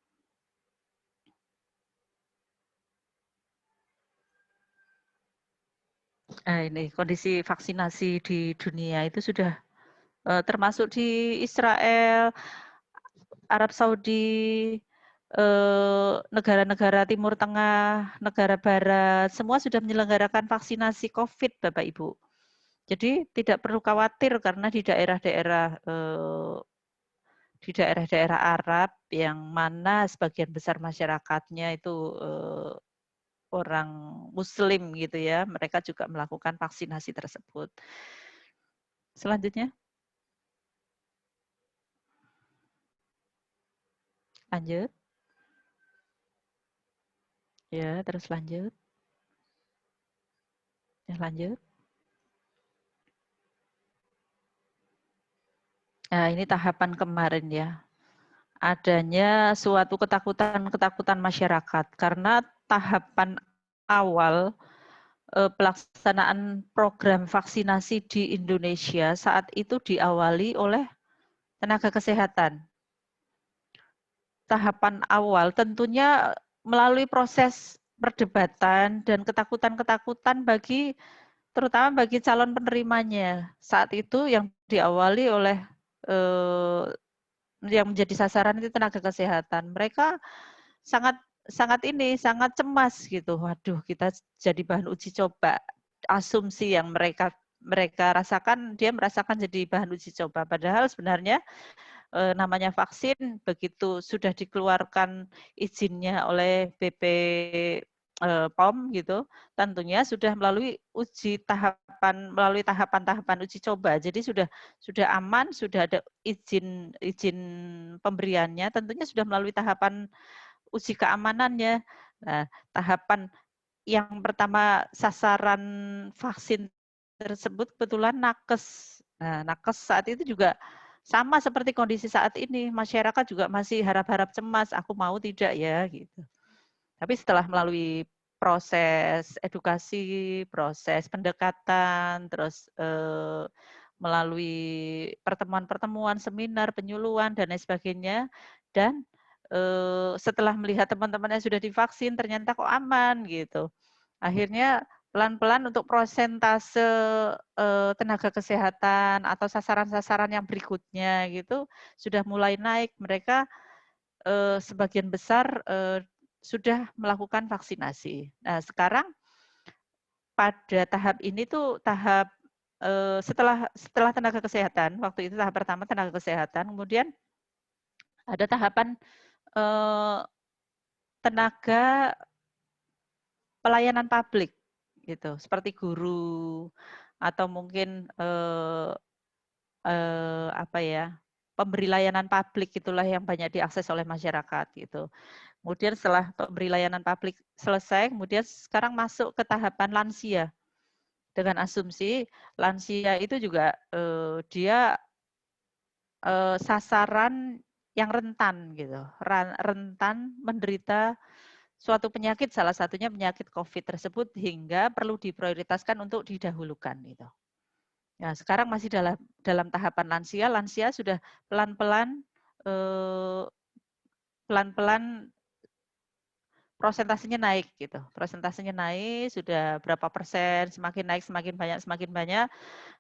Nah, ini kondisi vaksinasi di dunia itu sudah termasuk di Israel, Arab Saudi, negara-negara Timur Tengah, negara Barat, semua sudah menyelenggarakan vaksinasi COVID, Bapak Ibu. Jadi tidak perlu khawatir karena di daerah-daerah Arab yang mana sebagian besar masyarakatnya itu orang Muslim gitu ya, mereka juga melakukan vaksinasi tersebut. Selanjutnya. Lanjut. Ya, terus lanjut. Ya, lanjut. Nah, ini tahapan kemarin ya. Adanya suatu ketakutan masyarakat karena tahapan awal pelaksanaan program vaksinasi di Indonesia saat itu diawali oleh tenaga kesehatan. Tahapan awal tentunya melalui proses perdebatan dan ketakutan-ketakutan terutama bagi calon penerimanya. Saat itu yang diawali oleh yang menjadi sasaran itu tenaga kesehatan. Mereka sangat cemas gitu. Waduh, kita jadi bahan uji coba. Asumsi yang mereka rasakan, dia merasakan jadi bahan uji coba. Padahal sebenarnya namanya vaksin begitu sudah dikeluarkan izinnya oleh POM gitu, tentunya sudah melalui tahapan-tahapan uji coba. Jadi sudah aman, sudah ada izin pemberiannya, tentunya sudah melalui tahapan uji keamanannya. Nah, tahapan yang pertama sasaran vaksin tersebut kebetulan nakes. Nah, nakes saat itu juga sama seperti kondisi saat ini, masyarakat juga masih harap-harap cemas, aku mau tidak ya gitu. Tapi setelah melalui proses edukasi, proses pendekatan, terus melalui pertemuan-pertemuan, seminar, penyuluhan dan lain sebagainya, dan setelah melihat teman-teman yang sudah divaksin ternyata kok aman gitu. Akhirnya pelan-pelan untuk prosentase tenaga kesehatan atau sasaran-sasaran yang berikutnya gitu sudah mulai naik. Mereka sebagian besar sudah melakukan vaksinasi. Nah, sekarang pada tahap ini tuh tahap setelah tenaga kesehatan, waktu itu tahap pertama tenaga kesehatan, kemudian ada tahapan tenaga pelayanan publik gitu, seperti guru atau mungkin pemberi layanan publik itulah yang banyak diakses oleh masyarakat gitu. Kemudian setelah pemberi layanan publik selesai, kemudian sekarang masuk ke tahapan lansia. Dengan asumsi lansia itu juga dia sasaran yang rentan gitu, rentan menderita suatu penyakit, salah satunya penyakit COVID tersebut hingga perlu diprioritaskan untuk didahulukan gitu. Nah, sekarang masih dalam tahapan lansia. Lansia sudah pelan-pelan prosentasenya naik gitu. Prosentasenya naik sudah berapa persen, semakin naik semakin banyak.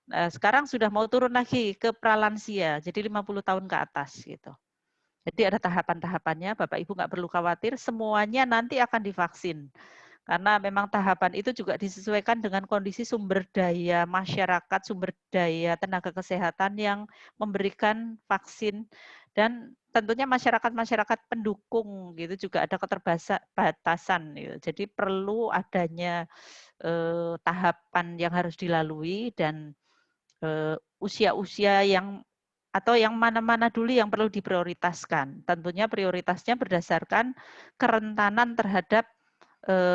Nah, sekarang sudah mau turun lagi ke pralansia, jadi 50 tahun ke atas gitu. Jadi ada tahapan-tahapannya, Bapak Ibu nggak perlu khawatir, semuanya nanti akan divaksin. Karena memang tahapan itu juga disesuaikan dengan kondisi sumber daya masyarakat, sumber daya tenaga kesehatan yang memberikan vaksin, dan tentunya masyarakat pendukung gitu juga ada keterbatasan. Gitu. Jadi perlu adanya tahapan yang harus dilalui dan usia-usia yang mana-mana dulu yang perlu diprioritaskan. Tentunya prioritasnya berdasarkan kerentanan terhadap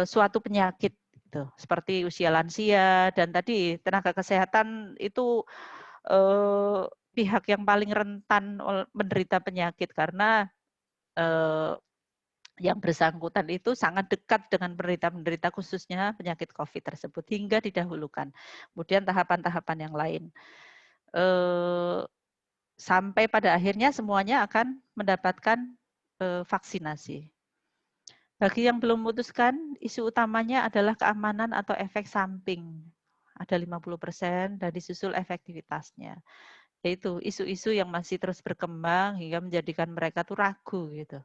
suatu penyakit gitu. Seperti usia lansia dan tadi tenaga kesehatan itu pihak yang paling rentan menderita penyakit karena yang bersangkutan itu sangat dekat dengan penderita khususnya penyakit COVID tersebut hingga didahulukan. Kemudian tahapan-tahapan yang lain. Sampai pada akhirnya semuanya akan mendapatkan vaksinasi. Bagi yang belum memutuskan, isu utamanya adalah keamanan atau efek samping. Ada 50% dan disusul efektivitasnya. Yaitu isu-isu yang masih terus berkembang hingga menjadikan mereka tuh ragu gitu.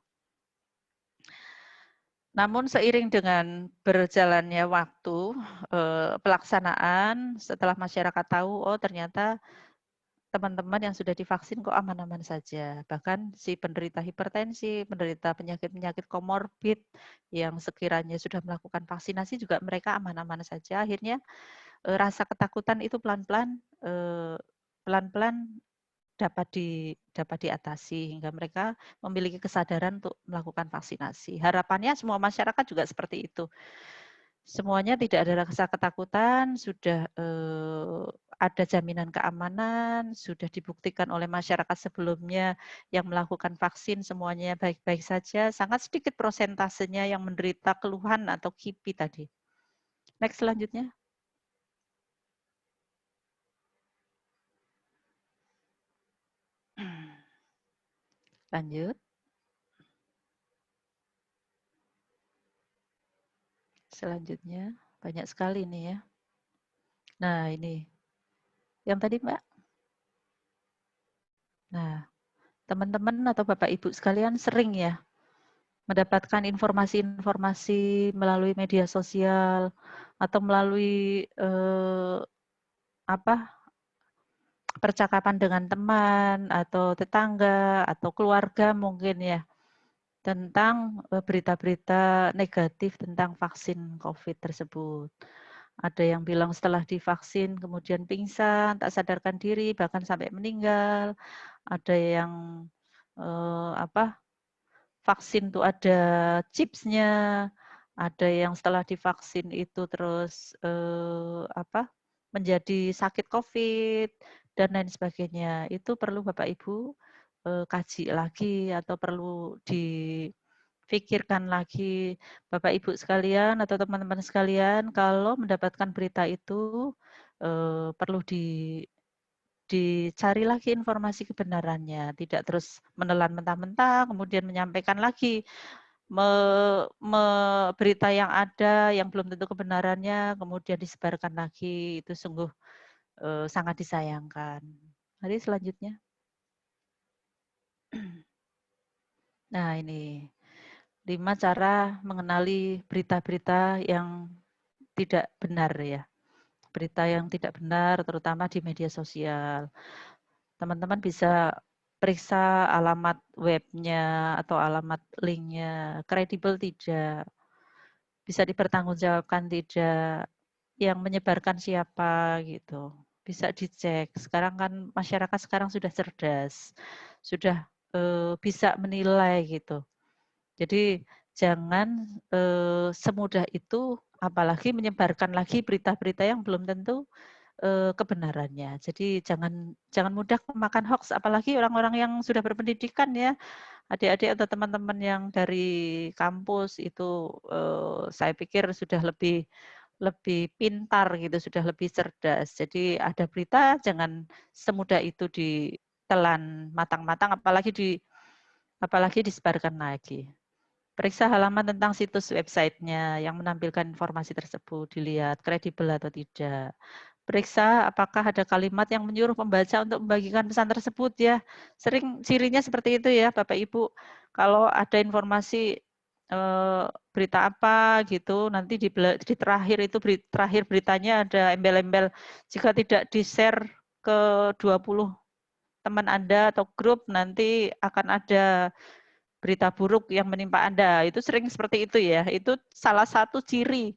Namun seiring dengan berjalannya waktu, pelaksanaan setelah masyarakat tahu, oh ternyata teman-teman yang sudah divaksin kok aman-aman saja. Bahkan si penderita hipertensi, penderita penyakit-penyakit komorbid yang sekiranya sudah melakukan vaksinasi juga mereka aman-aman saja. Akhirnya rasa ketakutan itu pelan-pelan dapat diatasi hingga mereka memiliki kesadaran untuk melakukan vaksinasi. Harapannya semua masyarakat juga seperti itu. Semuanya tidak ada rasa ketakutan, sudah ada jaminan keamanan, sudah dibuktikan oleh masyarakat sebelumnya yang melakukan vaksin semuanya baik-baik saja, sangat sedikit prosentasenya yang menderita keluhan atau KIPI tadi. Next selanjutnya. Lanjut. Selanjutnya, banyak sekali nih ya. Nah, ini. Yang tadi, Mbak. Nah, teman-teman atau Bapak Ibu sekalian sering ya mendapatkan informasi-informasi melalui media sosial atau melalui percakapan dengan teman atau tetangga atau keluarga mungkin ya tentang berita-berita negatif tentang vaksin COVID tersebut. Ada yang bilang setelah divaksin kemudian pingsan, tak sadarkan diri, bahkan sampai meninggal. Ada yang vaksin tuh ada chipsnya, ada yang setelah divaksin itu terus menjadi sakit COVID dan lain sebagainya. Itu perlu Bapak Ibu kaji lagi atau perlu dipikirkan lagi Bapak Ibu sekalian atau teman-teman sekalian kalau mendapatkan berita itu perlu dicari lagi informasi kebenarannya, tidak terus menelan mentah-mentah, kemudian menyampaikan lagi berita yang ada yang belum tentu kebenarannya, kemudian disebarkan lagi, itu sungguh sangat disayangkan. Mari selanjutnya. Nah ini 5 cara mengenali berita-berita yang tidak benar ya. Berita yang tidak benar terutama di media sosial. Teman-teman bisa periksa alamat webnya atau alamat linknya, kredibel tidak, bisa dipertanggungjawabkan tidak, yang menyebarkan siapa gitu. Bisa dicek. Sekarang kan masyarakat sekarang sudah cerdas, sudah bisa menilai gitu. Jadi jangan semudah itu, apalagi menyebarkan lagi berita-berita yang belum tentu kebenarannya. Jadi jangan mudah kemakan hoax, apalagi orang-orang yang sudah berpendidikan ya, adik-adik atau teman-teman yang dari kampus itu saya pikir sudah lebih pintar gitu, sudah lebih cerdas. Jadi ada berita jangan semudah itu ditelan matang-matang, apalagi disebarkan lagi. Periksa halaman tentang situs websitenya yang menampilkan informasi tersebut, dilihat kredibel atau tidak. Periksa apakah ada kalimat yang menyuruh pembaca untuk membagikan pesan tersebut ya. Sering cirinya seperti itu ya Bapak Ibu. Kalau ada informasi berita apa gitu, nanti di terakhir itu terakhir beritanya ada embel-embel jika tidak di-share ke 20 teman Anda atau grup nanti akan ada berita buruk yang menimpa Anda. Itu sering seperti itu ya. Itu salah satu ciri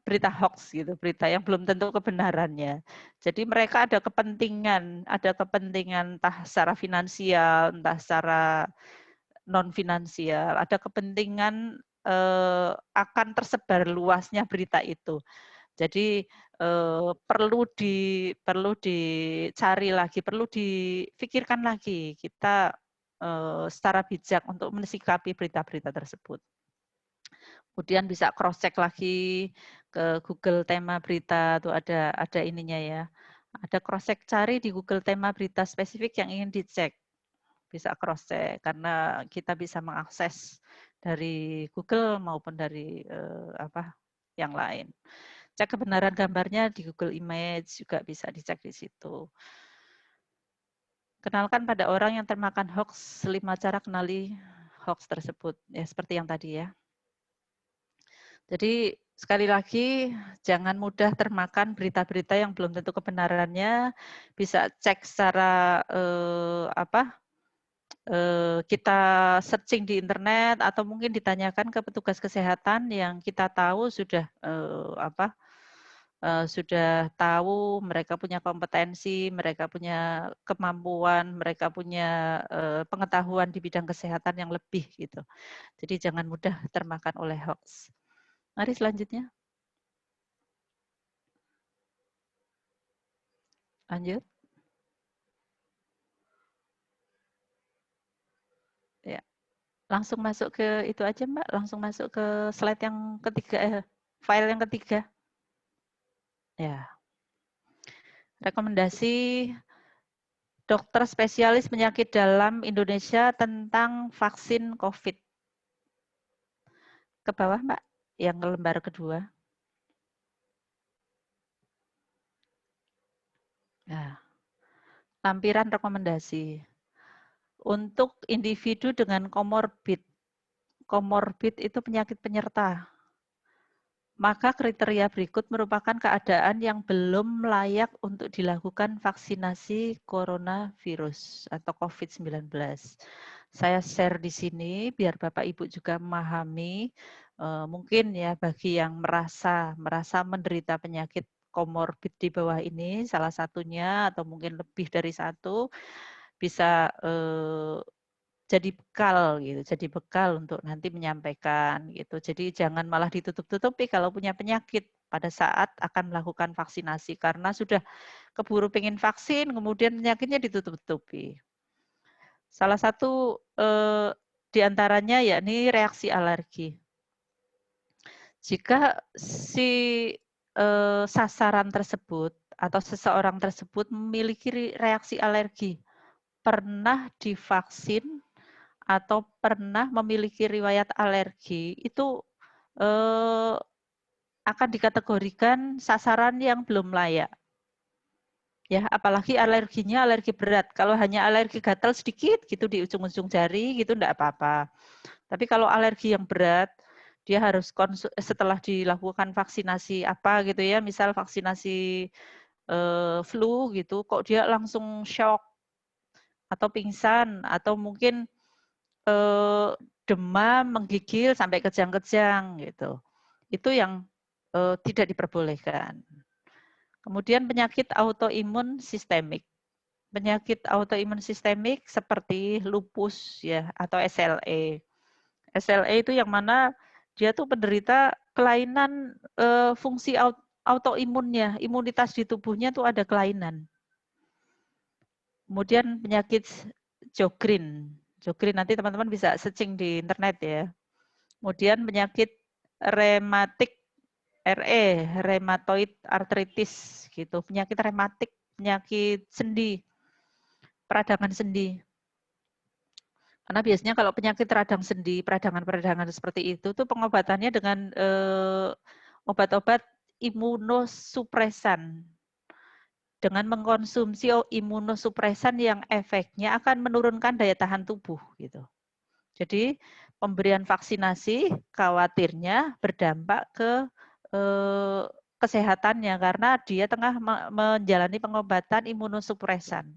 berita hoax gitu, berita yang belum tentu kebenarannya. Jadi mereka ada kepentingan entah secara finansial, entah secara non finansial, ada kepentingan akan tersebar luasnya berita itu. Jadi perlu dicari lagi, perlu dipikirkan lagi kita secara bijak untuk mensikapi berita-berita tersebut. Kemudian bisa cross check lagi ke Google tema berita tuh ada ininya ya. Ada cross check, cari di Google tema berita spesifik yang ingin dicek. Bisa cross check karena kita bisa mengakses dari Google maupun dari yang lain. Cek kebenaran gambarnya di Google Image juga bisa dicek di situ. Kenalkan pada orang yang termakan hoax 5 cara kenali hoax tersebut. Ya seperti yang tadi ya. Jadi sekali lagi jangan mudah termakan berita-berita yang belum tentu kebenarannya. Bisa cek secara kita searching di internet atau mungkin ditanyakan ke petugas kesehatan yang kita tahu sudah sudah tahu, mereka punya kompetensi, mereka punya kemampuan, mereka punya pengetahuan di bidang kesehatan yang lebih gitu. Jadi jangan mudah termakan oleh hoax. Mari selanjutnya. Lanjut. Ya, langsung masuk ke itu aja Mbak, langsung masuk ke slide yang ketiga, file yang ketiga. Ya, rekomendasi dokter spesialis penyakit dalam Indonesia tentang vaksin COVID. Ke bawah Mbak, yang lembar kedua. Nah, lampiran rekomendasi. Untuk individu dengan komorbid. Komorbid itu penyakit penyerta. Maka kriteria berikut merupakan keadaan yang belum layak untuk dilakukan vaksinasi coronavirus atau COVID-19. Saya share di sini biar Bapak Ibu juga memahami, mungkin ya bagi yang merasa menderita penyakit komorbid di bawah ini, salah satunya atau mungkin lebih dari satu, bisa jadi bekal gitu, jadi bekal untuk nanti menyampaikan gitu. Jadi jangan malah ditutup-tutupi kalau punya penyakit pada saat akan melakukan vaksinasi karena sudah keburu pengen vaksin kemudian penyakitnya ditutup-tutupi. Salah satu di antaranya yakni reaksi alergi. Jika si sasaran tersebut atau seseorang tersebut memiliki reaksi alergi, pernah divaksin atau pernah memiliki riwayat alergi, itu akan dikategorikan sasaran yang belum layak. Ya, apalagi alerginya alergi berat. Kalau hanya alergi gatal sedikit gitu di ujung-ujung jari gitu enggak apa-apa. Tapi kalau alergi yang berat, dia harus setelah dilakukan vaksinasi apa gitu ya, misal vaksinasi flu gitu, kok dia langsung shock atau pingsan atau mungkin demam, menggigil sampai kejang-kejang gitu. Itu yang tidak diperbolehkan. Kemudian penyakit autoimun sistemik. Penyakit autoimun sistemik seperti lupus ya atau SLE. SLE itu yang mana dia tuh penderita kelainan fungsi autoimunnya, imunitas di tubuhnya tuh ada kelainan. Kemudian penyakit Sjogren. Sjogren nanti teman-teman bisa searching di internet ya. Kemudian penyakit rematik rheumatoid arthritis gitu, penyakit rematik, penyakit sendi, peradangan sendi. Karena biasanya kalau penyakit radang sendi, peradangan-peradangan seperti itu tuh pengobatannya dengan obat-obat imunosupresan. Dengan mengkonsumsi imunosupresan yang efeknya akan menurunkan daya tahan tubuh gitu. Jadi pemberian vaksinasi khawatirnya berdampak ke kesehatannya karena dia tengah menjalani pengobatan imunosupresan.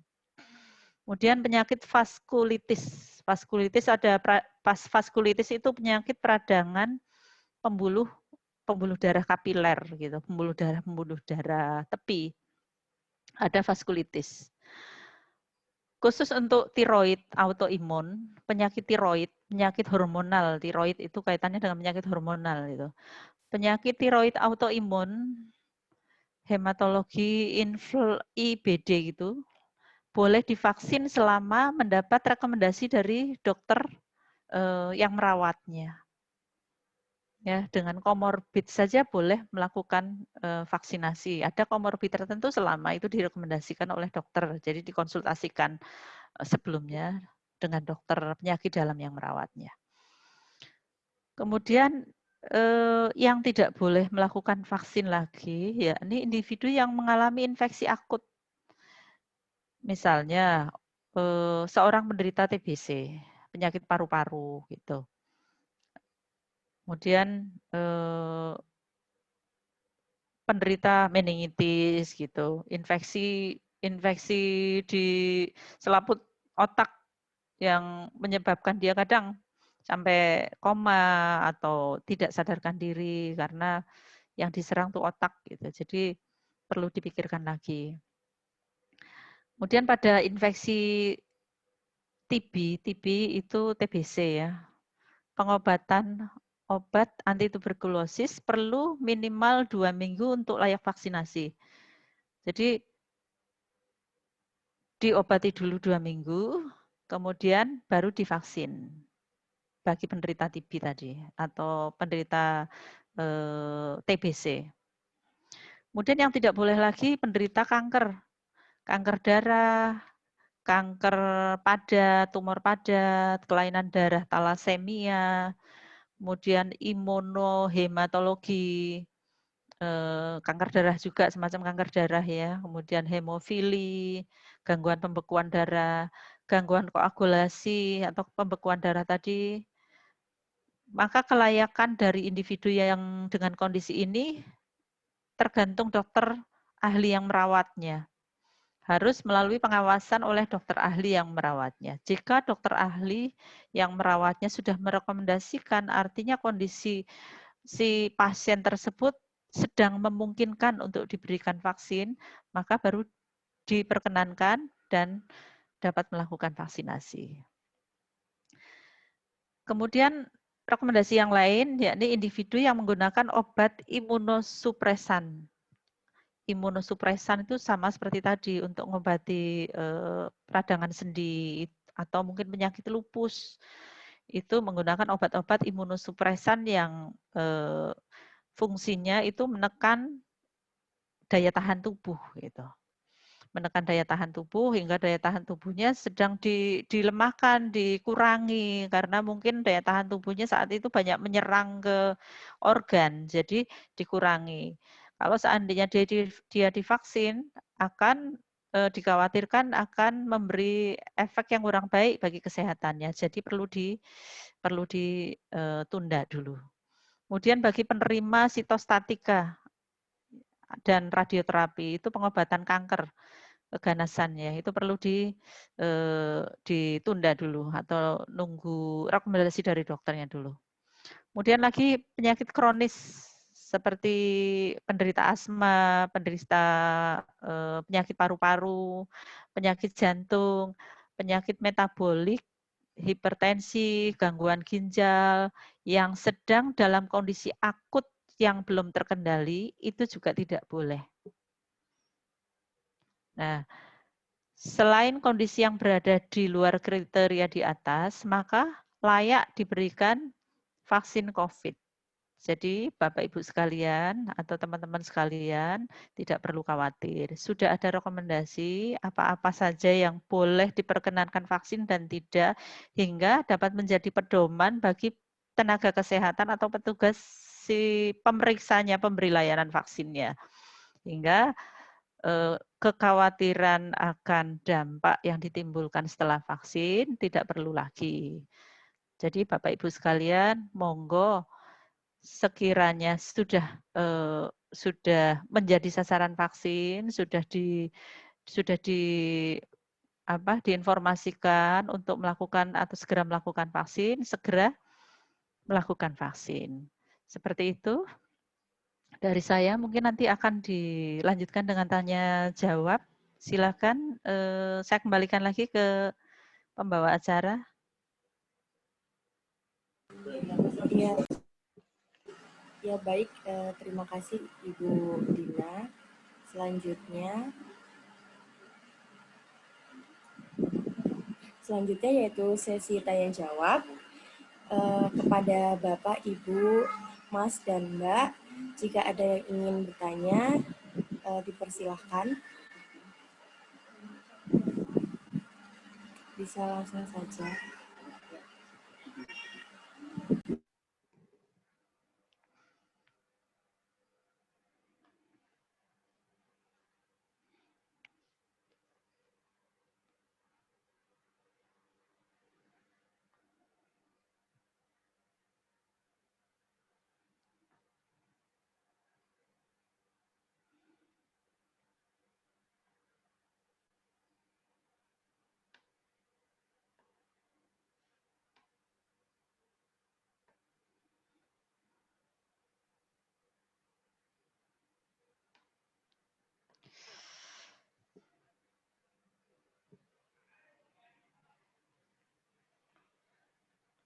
Kemudian penyakit vaskulitis. Vaskulitis vaskulitis itu penyakit peradangan pembuluh darah kapiler gitu, pembuluh darah tepi. Ada vaskulitis. Khusus untuk tiroid autoimun, penyakit tiroid, penyakit hormonal, tiroid itu kaitannya dengan penyakit hormonal gitu. Penyakit tiroid autoimun, hematologi IBD gitu, boleh divaksin selama mendapat rekomendasi dari dokter yang merawatnya. Ya, dengan komorbid saja boleh melakukan vaksinasi. Ada komorbid tertentu selama itu direkomendasikan oleh dokter, jadi dikonsultasikan sebelumnya dengan dokter penyakit dalam yang merawatnya. Kemudian yang tidak boleh melakukan vaksin lagi, yakni individu yang mengalami infeksi akut. Misalnya seorang menderita TBC, penyakit paru-paru gitu. Kemudian penderita meningitis gitu, infeksi di selaput otak yang menyebabkan dia kadang sampai koma atau tidak sadarkan diri karena yang diserang tuh otak gitu. Jadi perlu dipikirkan lagi. Kemudian pada infeksi TB itu TBC ya. Pengobatan obat antituberkulosis perlu minimal 2 minggu untuk layak vaksinasi. Jadi diobati dulu 2 minggu, kemudian baru divaksin bagi penderita TB tadi atau penderita TBC. Kemudian yang tidak boleh lagi penderita kanker darah, kanker padat, tumor padat, kelainan darah talasemia, kemudian imunohematologi, kanker darah juga semacam kanker darah ya, kemudian hemofili, gangguan pembekuan darah, gangguan koagulasi atau pembekuan darah tadi, maka kelayakan dari individu yang dengan kondisi ini tergantung dokter ahli yang merawatnya. Harus melalui pengawasan oleh dokter ahli yang merawatnya. Jika dokter ahli yang merawatnya sudah merekomendasikan, artinya kondisi si pasien tersebut sedang memungkinkan untuk diberikan vaksin, maka baru diperkenankan dan dapat melakukan vaksinasi. Kemudian rekomendasi yang lain, yakni individu yang menggunakan obat imunosupresan. Imunosupresan itu sama seperti tadi untuk mengobati peradangan sendi atau mungkin penyakit lupus. Itu menggunakan obat-obat imunosupresan yang fungsinya itu menekan daya tahan tubuh gitu. Menekan daya tahan tubuh hingga daya tahan tubuhnya sedang dilemahkan, dikurangi karena mungkin daya tahan tubuhnya saat itu banyak menyerang ke organ, jadi dikurangi. Kalau seandainya dia divaksin akan dikhawatirkan akan memberi efek yang kurang baik bagi kesehatannya, jadi perlu ditunda dulu. Kemudian bagi penerima sitostatika dan radioterapi itu pengobatan kanker keganasannya itu perlu ditunda dulu atau nunggu rekomendasi dari dokternya dulu. Kemudian lagi penyakit kronis seperti penderita asma, penderita penyakit paru-paru, penyakit jantung, penyakit metabolik, hipertensi, gangguan ginjal yang sedang dalam kondisi akut yang belum terkendali itu juga tidak boleh. Nah, selain kondisi yang berada di luar kriteria di atas, maka layak diberikan vaksin COVID. Jadi Bapak Ibu sekalian atau teman-teman sekalian tidak perlu khawatir. Sudah ada rekomendasi apa-apa saja yang boleh diperkenankan vaksin dan tidak, hingga dapat menjadi pedoman bagi tenaga kesehatan atau petugas si pemeriksanya, pemberi layanan vaksinnya. Hingga kekhawatiran akan dampak yang ditimbulkan setelah vaksin tidak perlu lagi. Jadi Bapak Ibu sekalian, monggo sekiranya sudah menjadi sasaran vaksin, sudah diinformasikan untuk melakukan atau segera melakukan vaksin, segera melakukan vaksin. Seperti itu. Dari saya mungkin nanti akan dilanjutkan dengan tanya jawab. Silakan saya kembalikan lagi ke pembawa acara. Ya, ya baik, terima kasih Ibu Dina. Selanjutnya yaitu sesi tanya jawab kepada Bapak, Ibu, Mas, dan Mbak. Jika ada yang ingin bertanya, dipersilahkan. Bisa langsung saja.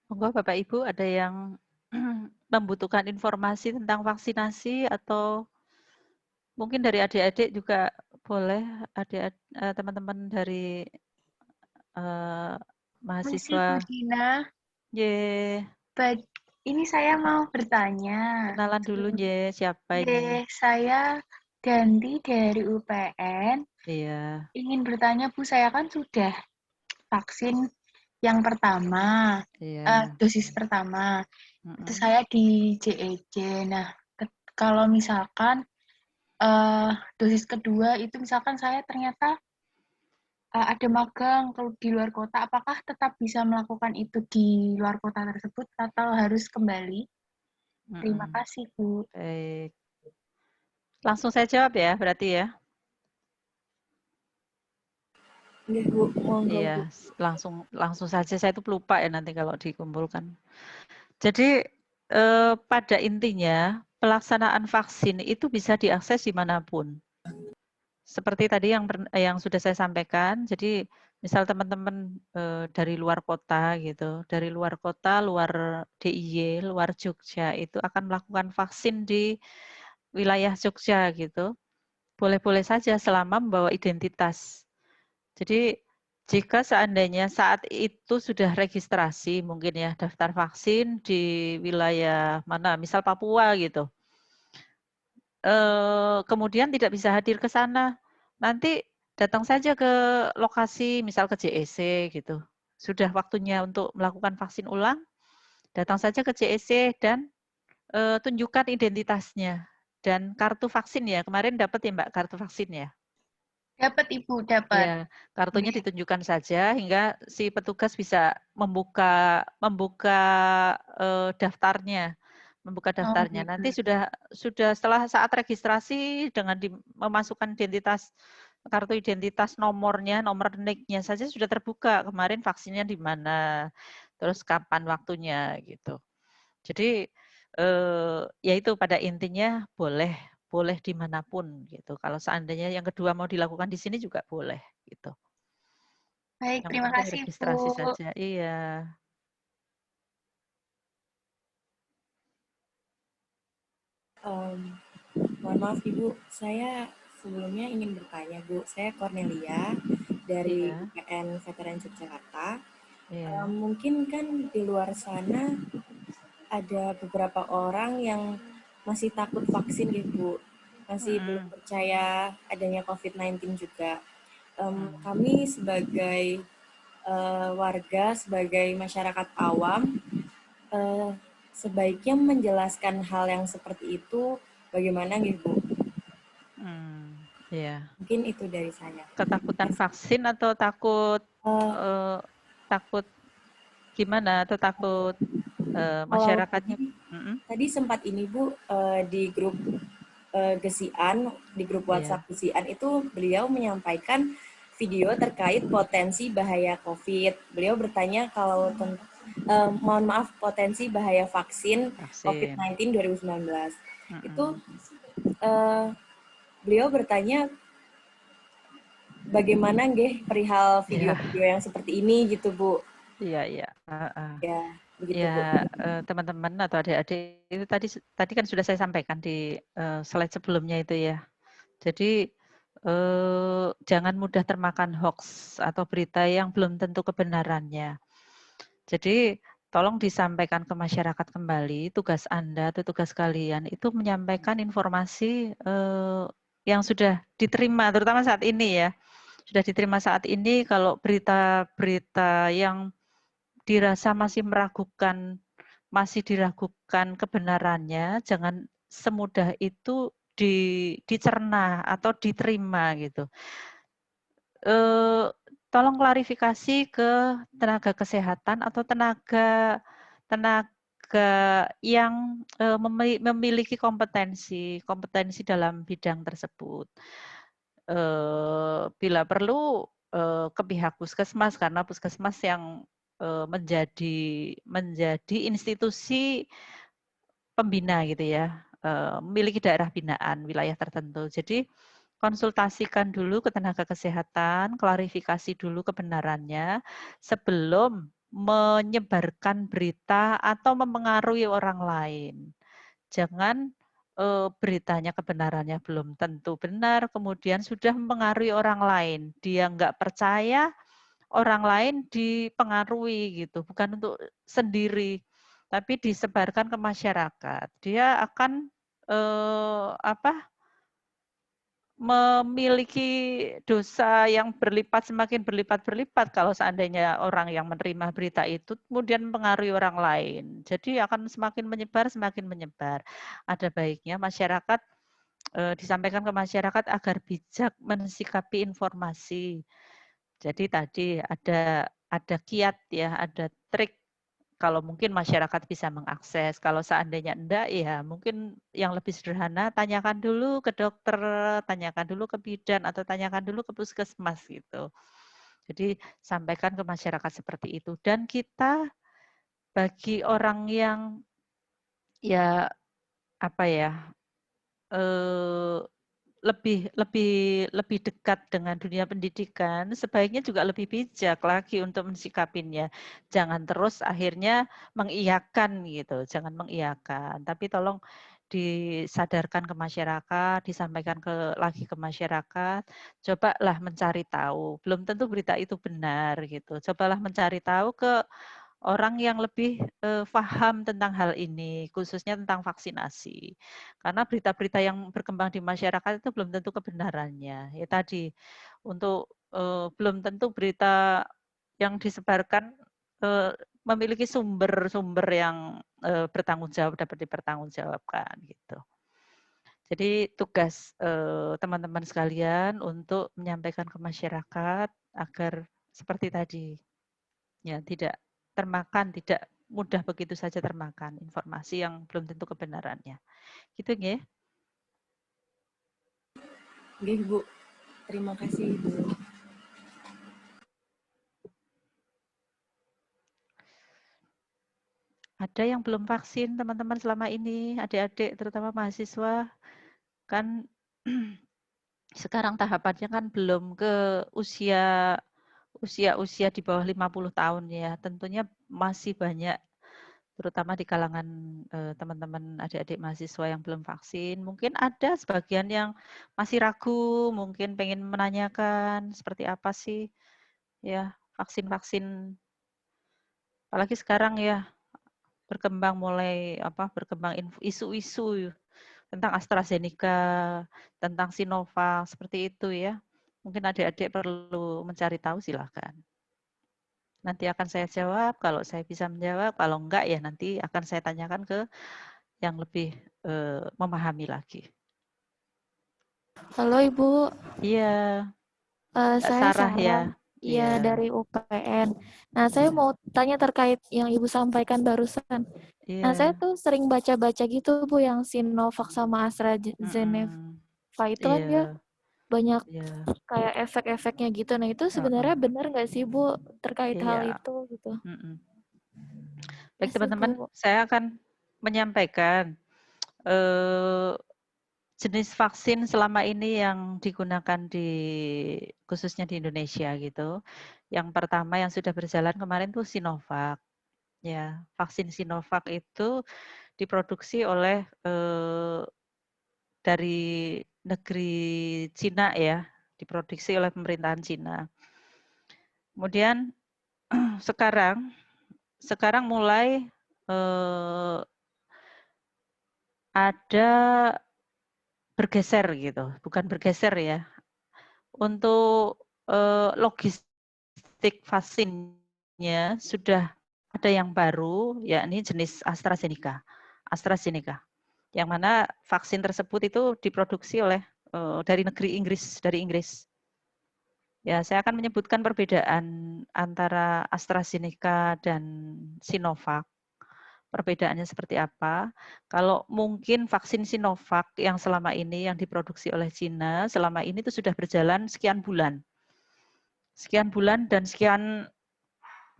Monggo Bapak Ibu ada yang membutuhkan informasi tentang vaksinasi atau mungkin dari adik-adik juga boleh, teman-teman dari Masih Bu mahasiswa. Dina, Ye, ini saya mau bertanya. kenalan dulu ye, siapa ini? Saya Ganti dari UPN. Iya, Ingin bertanya Bu, saya kan sudah vaksin yang pertama, iya. dosis pertama. Itu Mm-mm. saya di JEJ. Nah, kalau misalkan dosis kedua itu misalkan saya ternyata ada magang kalau di luar kota, apakah tetap bisa melakukan itu di luar kota tersebut atau harus kembali? Terima Mm-mm. kasih, Bu. Baik. Langsung saya jawab ya, berarti ya. Nggih, Bu, monggo, Bu. Iya, langsung saja. Saya itu pelupa ya nanti kalau dikumpulkan. Jadi pada intinya pelaksanaan vaksin itu bisa diakses dimanapun. Seperti tadi yang sudah saya sampaikan. Jadi misal teman-teman dari luar kota gitu, dari luar kota, luar DIY, luar Jogja itu akan melakukan vaksin di wilayah Jogja gitu. Boleh-boleh saja selama membawa identitas. Jadi jika seandainya saat itu sudah registrasi mungkin ya daftar vaksin di wilayah mana, misal Papua gitu. Kemudian tidak bisa hadir ke sana, nanti datang saja ke lokasi, misal ke JEC gitu. Sudah waktunya untuk melakukan vaksin ulang, datang saja ke JEC dan tunjukkan identitasnya dan kartu vaksin ya. Kemarin dapat ya Mbak kartu vaksin ya? Dapat Ibu, dapat. Ya, kartunya ditunjukkan saja hingga si petugas bisa membuka daftarnya, Nanti sudah setelah saat registrasi dengan memasukkan kartu identitas nomornya, nomor NIK-nya saja sudah terbuka. Kemarin vaksinnya di mana, terus kapan waktunya gitu. Jadi ya itu pada intinya boleh dimanapun gitu. Kalau seandainya yang kedua mau dilakukan di sini juga boleh gitu. Baik, Yang terima penting kasih registrasi Bu. saja. Iya. Mohon maaf Ibu, saya sebelumnya ingin bertanya Bu. Saya Cornelia dari Iya. UPN Veteran Yogyakarta. Iya. Mungkin kan di luar sana ada beberapa orang yang masih takut vaksin gitu Bu. Masih belum percaya adanya COVID-19 juga. Kami sebagai warga, sebagai masyarakat awam, sebaiknya menjelaskan hal yang seperti itu bagaimana gitu Bu? Iya. Mungkin itu dari saya. Ketakutan vaksin atau takut gimana? Atau takut Kalau masyarakatnya? tadi sempat ini Bu di grup Gesian, di grup WhatsApp Gesian itu beliau menyampaikan video terkait potensi bahaya COVID. Beliau bertanya kalau mohon maaf, potensi bahaya vaksin COVID-19 2019. Itu beliau bertanya bagaimana nggih perihal video-video yang seperti ini gitu Bu. Iya. Ya, begitu Bu. Ya, teman-teman atau adik-adik itu tadi kan sudah saya sampaikan di slide sebelumnya itu ya. Jadi jangan mudah termakan hoax atau berita yang belum tentu kebenarannya. Jadi tolong disampaikan ke masyarakat kembali, tugas Anda atau tugas kalian itu menyampaikan informasi yang sudah diterima, terutama saat ini ya. Sudah diterima saat ini, kalau berita-berita yang dirasa masih diragukan kebenarannya, jangan semudah itu dicerna atau diterima gitu. Tolong klarifikasi ke tenaga kesehatan atau tenaga yang memiliki kompetensi dalam bidang tersebut. Bila perlu ke pihak puskesmas, karena puskesmas yang menjadi institusi pembina gitu ya, memiliki daerah binaan wilayah tertentu. Jadi konsultasikan dulu ke tenaga kesehatan, klarifikasi dulu kebenarannya sebelum menyebarkan berita atau mempengaruhi orang lain. Jangan beritanya kebenarannya belum tentu benar, kemudian sudah mempengaruhi orang lain. Dia nggak percaya, orang lain dipengaruhi gitu, bukan untuk sendiri, tapi disebarkan ke masyarakat. Dia akan memiliki dosa yang semakin berlipat-berlipat kalau seandainya orang yang menerima berita itu kemudian mempengaruhi orang lain. Jadi akan semakin menyebar. Ada baiknya masyarakat disampaikan ke masyarakat agar bijak mensikapi informasi. Jadi tadi ada kiat ya, ada trik. Kalau mungkin masyarakat bisa mengakses, kalau seandainya enggak, ya mungkin yang lebih sederhana, tanyakan dulu ke dokter, tanyakan dulu ke bidan, atau tanyakan dulu ke puskesmas gitu. Jadi sampaikan ke masyarakat seperti itu. Dan kita bagi orang yang ya apa ya lebih dekat dengan dunia pendidikan, sebaiknya juga lebih bijak lagi untuk mensikapinya. Jangan terus akhirnya mengiyakan gitu, jangan mengiyakan. Tapi tolong disadarkan ke masyarakat, disampaikan lagi ke masyarakat. Cobalah mencari tahu. Belum tentu berita itu benar gitu. Cobalah mencari tahu ke orang yang lebih paham tentang hal ini, khususnya tentang vaksinasi. Karena berita-berita yang berkembang di masyarakat itu belum tentu kebenarannya. Ya tadi, untuk belum tentu berita yang disebarkan memiliki sumber-sumber yang bertanggung jawab, dapat dipertanggungjawabkan gitu. Jadi tugas teman-teman sekalian untuk menyampaikan ke masyarakat agar seperti tadi, ya tidak termakan, tidak mudah begitu saja termakan informasi yang belum tentu kebenarannya. Gitu nggih. Nggih, Bu. Terima kasih, Bu. Ada yang belum vaksin teman-teman selama ini, adik-adik terutama mahasiswa, kan sekarang tahapannya kan belum ke usia di bawah 50 tahun ya. Tentunya masih banyak terutama di kalangan teman-teman adik-adik mahasiswa yang belum vaksin. Mungkin ada sebagian yang masih ragu, mungkin pengen menanyakan seperti apa sih ya vaksin-vaksin. Apalagi sekarang ya berkembang isu-isu tentang AstraZeneca, tentang Sinovac, seperti itu ya. Mungkin adik-adik perlu mencari tahu, silakan. Nanti akan saya jawab, kalau saya bisa menjawab, kalau enggak ya nanti akan saya tanyakan ke yang lebih memahami lagi. Halo Ibu, Iya, saya Sarah ya. Sarah, iya dari UPN. Nah, saya mau tanya terkait yang Ibu sampaikan barusan. Nah, saya tuh sering baca-baca gitu Bu, yang Sinovac sama AstraZeneca itu kan dia banyak kayak efek-efeknya gitu. Nah, itu sebenarnya benar nggak sih Bu terkait hal itu gitu? Baik teman-teman, saya akan menyampaikan jenis vaksin selama ini yang digunakan khususnya di Indonesia gitu. Yang pertama yang sudah berjalan kemarin tuh Sinovac. Ya, vaksin Sinovac itu diproduksi oleh dari negeri Cina ya, diproduksi oleh pemerintahan Cina. Kemudian sekarang mulai ada bergeser gitu, bukan bergeser ya. Untuk logistik vaksinnya sudah ada yang baru, yakni jenis AstraZeneca. Yang mana vaksin tersebut itu diproduksi oleh dari Inggris. Ya, saya akan menyebutkan perbedaan antara AstraZeneca dan Sinovac. Perbedaannya seperti apa? Kalau mungkin vaksin Sinovac yang selama ini yang diproduksi oleh Cina, selama ini itu sudah berjalan sekian bulan. Dan sekian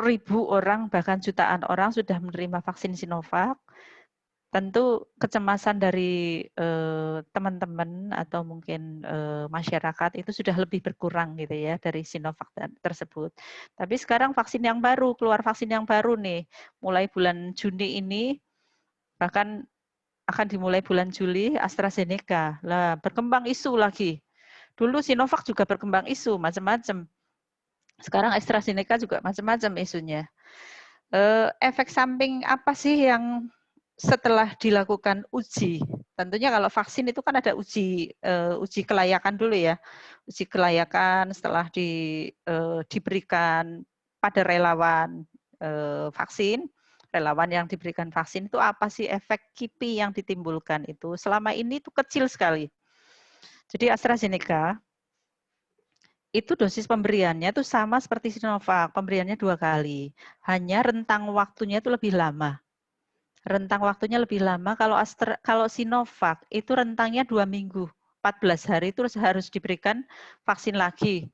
ribu orang, bahkan jutaan orang sudah menerima vaksin Sinovac. tentu kecemasan dari teman-teman atau mungkin masyarakat itu sudah lebih berkurang gitu ya dari Sinovac tersebut. Tapi sekarang vaksin yang baru, keluar vaksin yang baru nih, mulai bulan Juni ini, bahkan akan dimulai bulan Juli, AstraZeneca. Lah, berkembang isu lagi. Dulu Sinovac juga berkembang isu, macam-macam. Sekarang AstraZeneca juga macam-macam isunya. Efek samping apa sih yang setelah dilakukan uji? Tentunya kalau vaksin itu kan ada uji kelayakan dulu ya. Uji kelayakan setelah diberikan pada relawan vaksin. Relawan yang diberikan vaksin itu apa sih efek KIPI yang ditimbulkan itu? Selama ini itu kecil sekali. Jadi AstraZeneca itu dosis pemberiannya itu sama seperti Sinovac, pemberiannya 2 kali. Hanya rentang waktunya itu lebih lama. Rentang waktunya lebih lama, kalau Sinovac itu rentangnya 2 minggu. 14 hari itu harus diberikan vaksin lagi.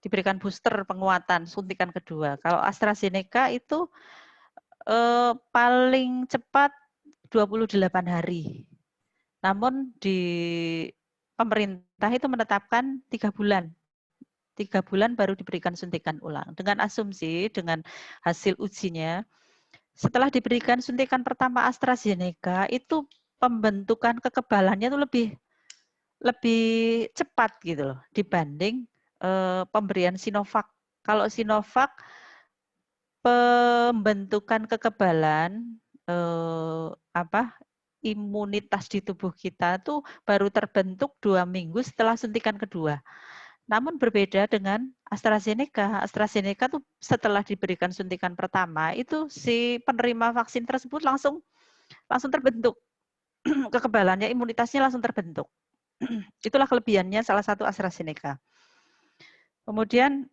Diberikan booster penguatan, suntikan kedua. Kalau AstraZeneca itu paling cepat 28 hari. Namun di pemerintah itu menetapkan 3 bulan. 3 bulan baru diberikan suntikan ulang. Dengan asumsi, dengan hasil ujinya, setelah diberikan suntikan pertama AstraZeneca, itu pembentukan kekebalannya itu lebih cepat gitu loh dibanding pemberian Sinovac. Kalau Sinovac, pembentukan kekebalan imunitas di tubuh kita tuh baru terbentuk 2 minggu setelah suntikan kedua. Namun berbeda dengan AstraZeneca. AstraZeneca tuh setelah diberikan suntikan pertama, itu si penerima vaksin tersebut langsung terbentuk. Kekebalannya, imunitasnya langsung terbentuk. Itulah kelebihannya salah satu AstraZeneca. Kemudian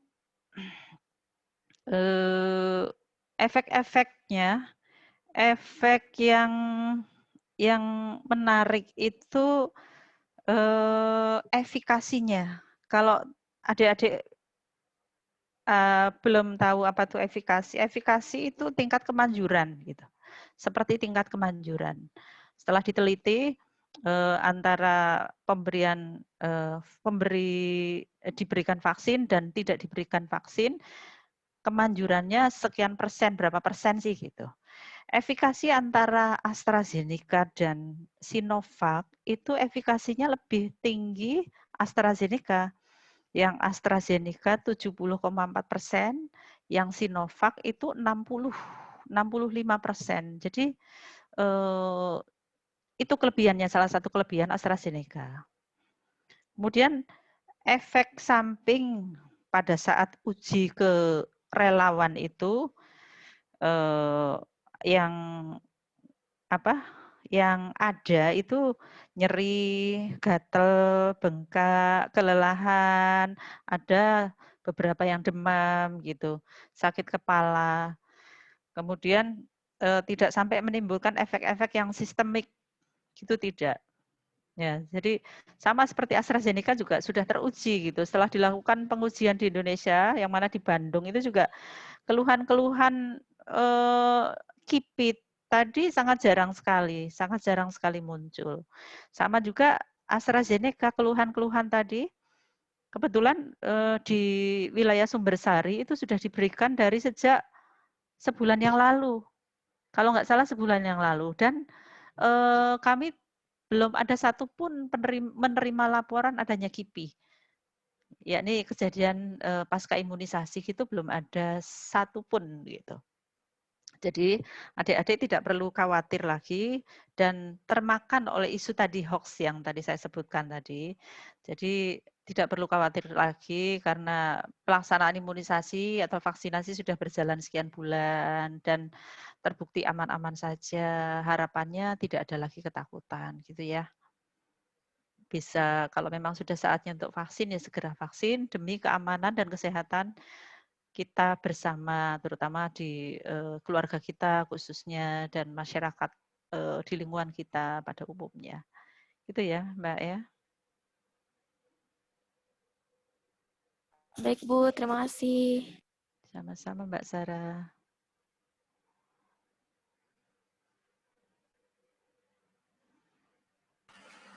efek-efeknya, efek yang menarik itu efikasinya. Kalau adik-adik belum tahu apa itu efikasi itu tingkat kemanjuran gitu. Seperti tingkat kemanjuran. Setelah diteliti antara diberikan vaksin dan tidak diberikan vaksin, kemanjurannya sekian persen, berapa persen sih gitu. Efikasi antara AstraZeneca dan Sinovac itu efikasinya lebih tinggi AstraZeneca. Yang AstraZeneca 70,4%, yang Sinovac itu 65%. Jadi itu kelebihannya, salah satu kelebihan AstraZeneca. Kemudian efek samping pada saat uji ke relawan itu yang ada itu nyeri, gatel, bengkak, kelelahan, ada beberapa yang demam gitu, sakit kepala. Kemudian tidak sampai menimbulkan efek-efek yang sistemik, gitu tidak. Ya, jadi sama seperti AstraZeneca juga sudah teruji gitu. Setelah dilakukan pengujian di Indonesia, yang mana di Bandung itu juga keluhan-keluhan KIPI tadi sangat jarang sekali muncul. Sama juga AstraZeneca, keluhan-keluhan tadi, kebetulan di wilayah Sumbersari itu sudah diberikan dari sejak sebulan yang lalu. Kalau nggak salah sebulan yang lalu. Dan kami belum ada satupun menerima laporan adanya KIPI. Yakni kejadian pasca imunisasi gitu belum ada satupun gitu. Jadi adik-adik tidak perlu khawatir lagi dan termakan oleh isu tadi hoax yang tadi saya sebutkan tadi. Jadi tidak perlu khawatir lagi karena pelaksanaan imunisasi atau vaksinasi sudah berjalan sekian bulan dan terbukti aman-aman saja. Harapannya tidak ada lagi ketakutan gitu ya. Bisa kalau memang sudah saatnya untuk vaksin ya segera vaksin demi keamanan dan kesehatan kita bersama, terutama di keluarga kita khususnya dan masyarakat di lingkungan kita pada umumnya. Itu ya, Mbak ya. Baik Bu, terima kasih. Sama-sama Mbak Sarah.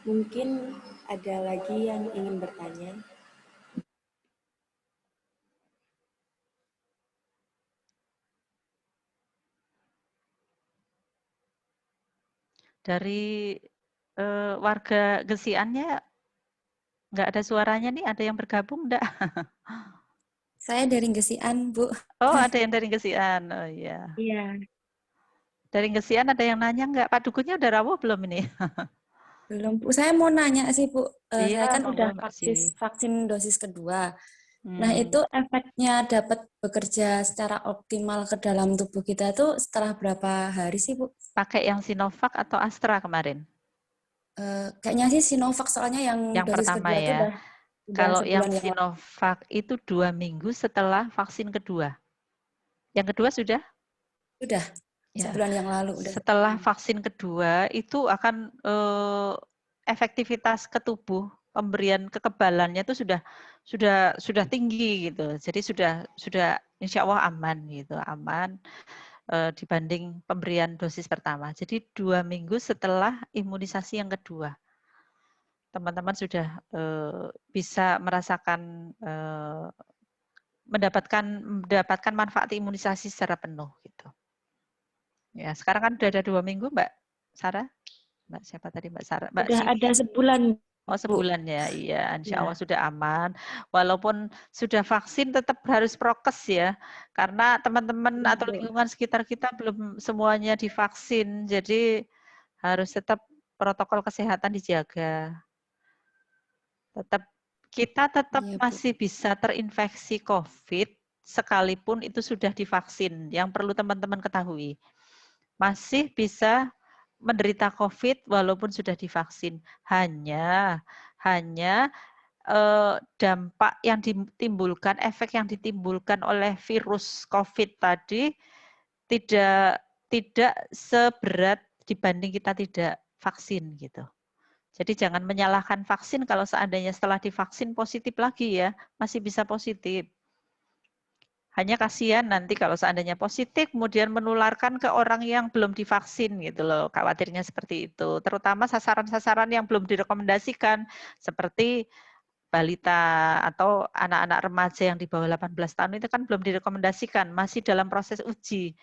Mungkin ada lagi yang ingin bertanya. Dari warga Gesiannya nggak ada suaranya nih, ada yang bergabung enggak? Saya dari Gesian, Bu. Oh, ada yang dari Gesian. Oh iya. Iya. Dari Gesian ada yang nanya enggak? Pak Dukunnya udah rawuh belum ini? Belum, Bu. Saya mau nanya sih, Bu. Iya, Saya kan monggo udah Mbak Siwi. vaksin dosis kedua. Nah, itu efeknya dapat bekerja secara optimal ke dalam tubuh kita tuh setelah berapa hari sih, Bu? Pakai yang Sinovac atau Astra kemarin? Kayaknya sih Sinovac, soalnya yang Yang dosis pertama kedua tuh ya. Kalau yang sebulan yang lalu. Sinovac itu 2 minggu setelah vaksin kedua. Yang kedua sudah? Sudah, Ya. sebulan yang lalu. Setelah vaksin kedua itu akan efektivitas ke tubuh, pemberian kekebalannya itu sudah tinggi gitu. Jadi sudah insya Allah aman gitu, aman dibanding pemberian dosis pertama. Jadi 2 minggu setelah imunisasi yang kedua, teman-teman sudah bisa merasakan mendapatkan manfaat imunisasi secara penuh gitu. Ya, sekarang kan sudah ada 2 minggu, Mbak Sarah. Mbak siapa tadi, Mbak Sarah? Mbak Sudah Siwi. ada sebulan. Oh, sebulan ya, iya. Insya Allah sudah aman. Walaupun sudah vaksin, tetap harus prokes ya. Karena teman-teman atau lingkungan sekitar kita belum semuanya divaksin. Jadi harus tetap protokol kesehatan dijaga. Kita tetap masih bisa terinfeksi COVID sekalipun itu sudah divaksin. Yang perlu teman-teman ketahui. Masih bisa menderita COVID walaupun sudah divaksin. Hanya dampak yang ditimbulkan, efek yang ditimbulkan oleh virus COVID tadi tidak seberat dibanding kita tidak vaksin gitu. Jadi jangan menyalahkan vaksin kalau seandainya setelah divaksin positif lagi ya, masih bisa positif. Hanya kasihan nanti kalau seandainya positif kemudian menularkan ke orang yang belum divaksin gitu loh. Khawatirnya seperti itu. Terutama sasaran-sasaran yang belum direkomendasikan seperti balita atau anak-anak remaja yang di bawah 18 tahun itu kan belum direkomendasikan, masih dalam proses uji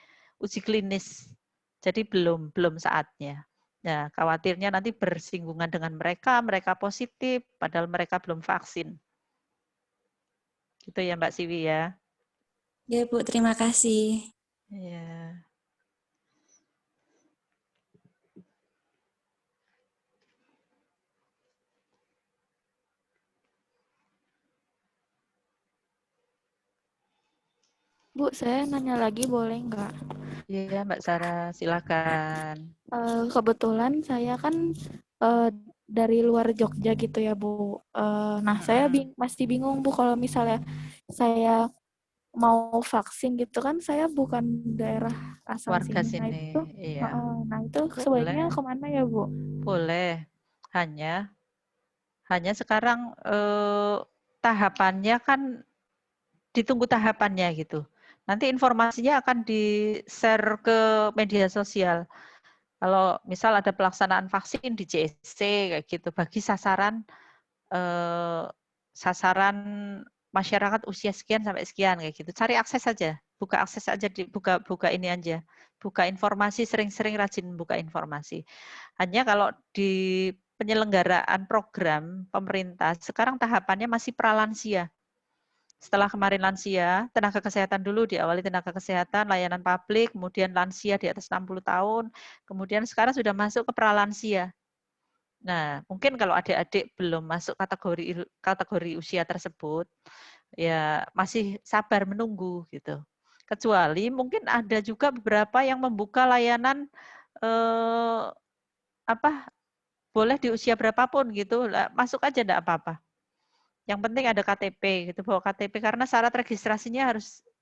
klinis. Jadi belum saatnya. Nah, khawatirnya nanti bersinggungan dengan mereka positif padahal mereka belum vaksin. Gitu ya Mbak Siwi ya. Ya, Bu, terima kasih. Ya. Bu, saya nanya lagi boleh nggak? Iya, Mbak Sarah, silakan. Kebetulan saya kan dari luar Jogja gitu ya, Bu. Nah, saya masih bingung, Bu, kalau misalnya saya mau vaksin gitu kan, saya bukan daerah asal Warga sini. Nah, sini, itu, iya. nah itu sebaiknya kemana ya, Bu? Boleh. Hanya sekarang tahapannya kan ditunggu tahapannya gitu. Nanti informasinya akan di-share ke media sosial. Kalau misal ada pelaksanaan vaksin di JSC kayak gitu bagi sasaran masyarakat usia sekian sampai sekian kayak gitu. Cari akses saja, buka akses aja, buka ini aja. Buka informasi, sering-sering rajin buka informasi. Hanya kalau di penyelenggaraan program pemerintah, sekarang tahapannya masih pralansia. Setelah kemarin lansia, tenaga kesehatan dulu, diawali tenaga kesehatan, layanan publik, kemudian lansia di atas 60 tahun, kemudian sekarang sudah masuk ke pralansia. Nah, mungkin kalau adik-adik belum masuk kategori usia tersebut, ya masih sabar menunggu gitu. Kecuali mungkin ada juga beberapa yang membuka layanan boleh di usia berapapun gitu, masuk aja enggak apa-apa. Yang penting ada KTP gitu, bawa KTP karena syarat registrasinya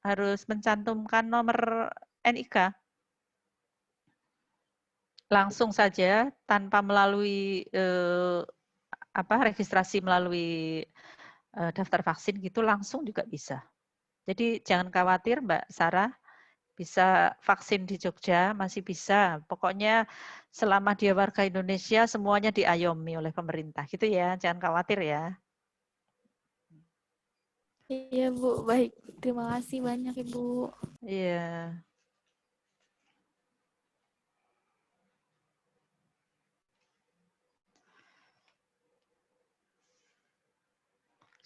harus mencantumkan nomor NIK. Langsung saja tanpa melalui registrasi melalui daftar vaksin gitu langsung juga bisa. Jadi jangan khawatir Mbak Sarah, bisa vaksin di Jogja, masih bisa. Pokoknya selama dia warga Indonesia, semuanya diayomi oleh pemerintah. Gitu ya, jangan khawatir ya. Iya Bu, baik. Terima kasih banyak Ibu. Iya.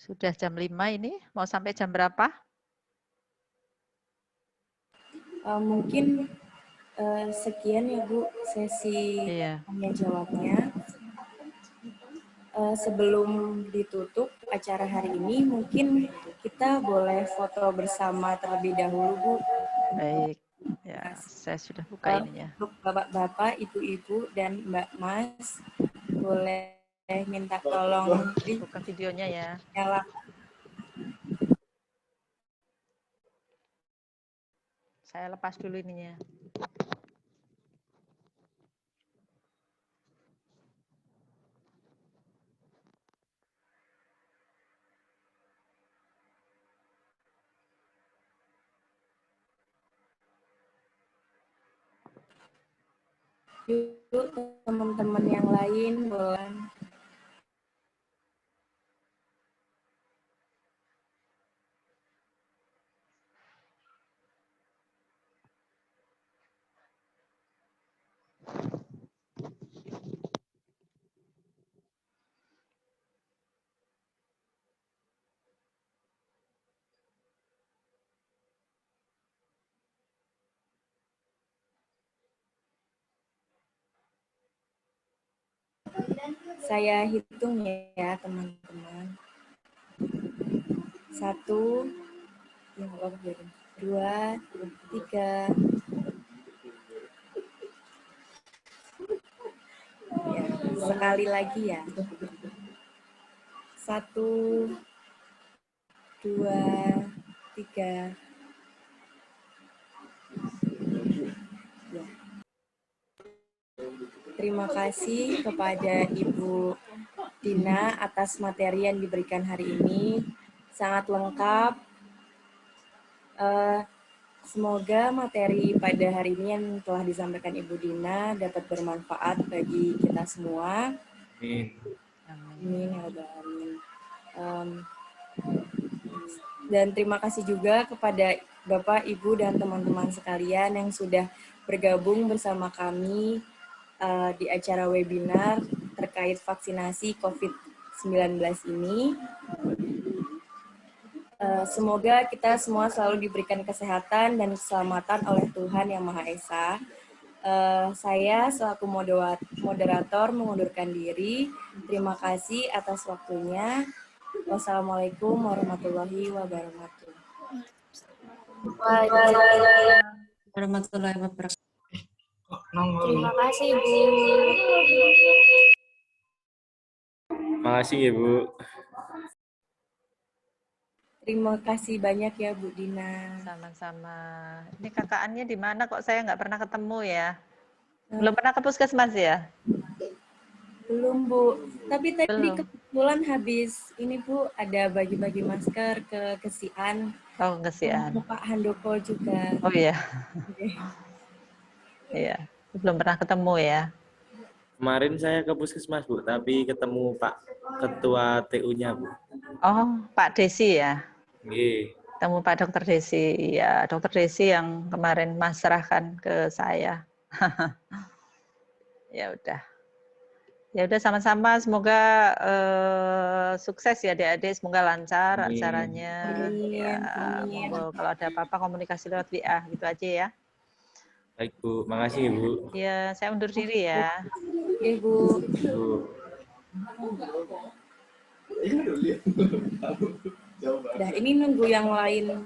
Sudah jam 5 ini, mau sampai jam berapa? Mungkin sekian ya Bu sesi tanya jawabnya. Sebelum ditutup acara hari ini, mungkin kita boleh foto bersama terlebih dahulu Bu. Baik, ya saya sudah buka ininya. Untuk Bapak-Bapak, Ibu-Ibu, dan Mbak Mas, boleh minta tolong buka videonya ya. Nyala. Saya lepas dulu ininya. Yuk teman-teman yang lain boleh. Saya hitung ya teman-teman. 1, 2, 3. Ya, sekali lagi ya. 1, 2, 3. Ya. Terima kasih kepada Ibu Dina atas materi yang diberikan hari ini. Sangat lengkap. Semoga materi pada hari ini yang telah disampaikan Ibu Dina dapat bermanfaat bagi kita semua. Amin. Amin. Amin. Dan terima kasih juga kepada Bapak, Ibu, dan teman-teman sekalian yang sudah bergabung bersama kami di acara webinar terkait vaksinasi COVID-19 ini. Semoga kita semua selalu diberikan kesehatan dan keselamatan oleh Tuhan Yang Maha Esa. Saya selaku moderator mengundurkan diri. Terima kasih atas waktunya. Wassalamualaikum warahmatullahi wabarakatuh. Waalaikumsalam warahmatullahi wabarakatuh. Terima kasih Bu. Terima kasih ya Bu. Terima kasih banyak ya Bu Dina. Sama-sama. Ini kakaknya di mana kok saya nggak pernah ketemu ya? Belum pernah ke puskesmas ya? Belum Bu. Tapi tadi kebetulan habis ini Bu ada bagi-bagi masker ke Kesian. Oh, Kesian. Pak Handoko juga. Oh iya. Okay. Iya. Belum pernah ketemu ya? Kemarin saya ke puskesmas Bu, tapi ketemu Pak Ketua TU-nya Bu. Oh, Pak Desi ya? Iya. Ketemu Pak Dr. Desi. Ya, Dr. Desi yang kemarin Mas serahkan ke saya. Ya udah. Ya udah sama-sama. Semoga sukses ya adik-adik. Semoga lancar acaranya. Ya, monggo kalau ada apa-apa komunikasi lewat WA gitu aja ya. Baik Bu, makasih Bu. Ya, saya undur diri ya. Oke Bu. Bu. Nah, ini nunggu yang lain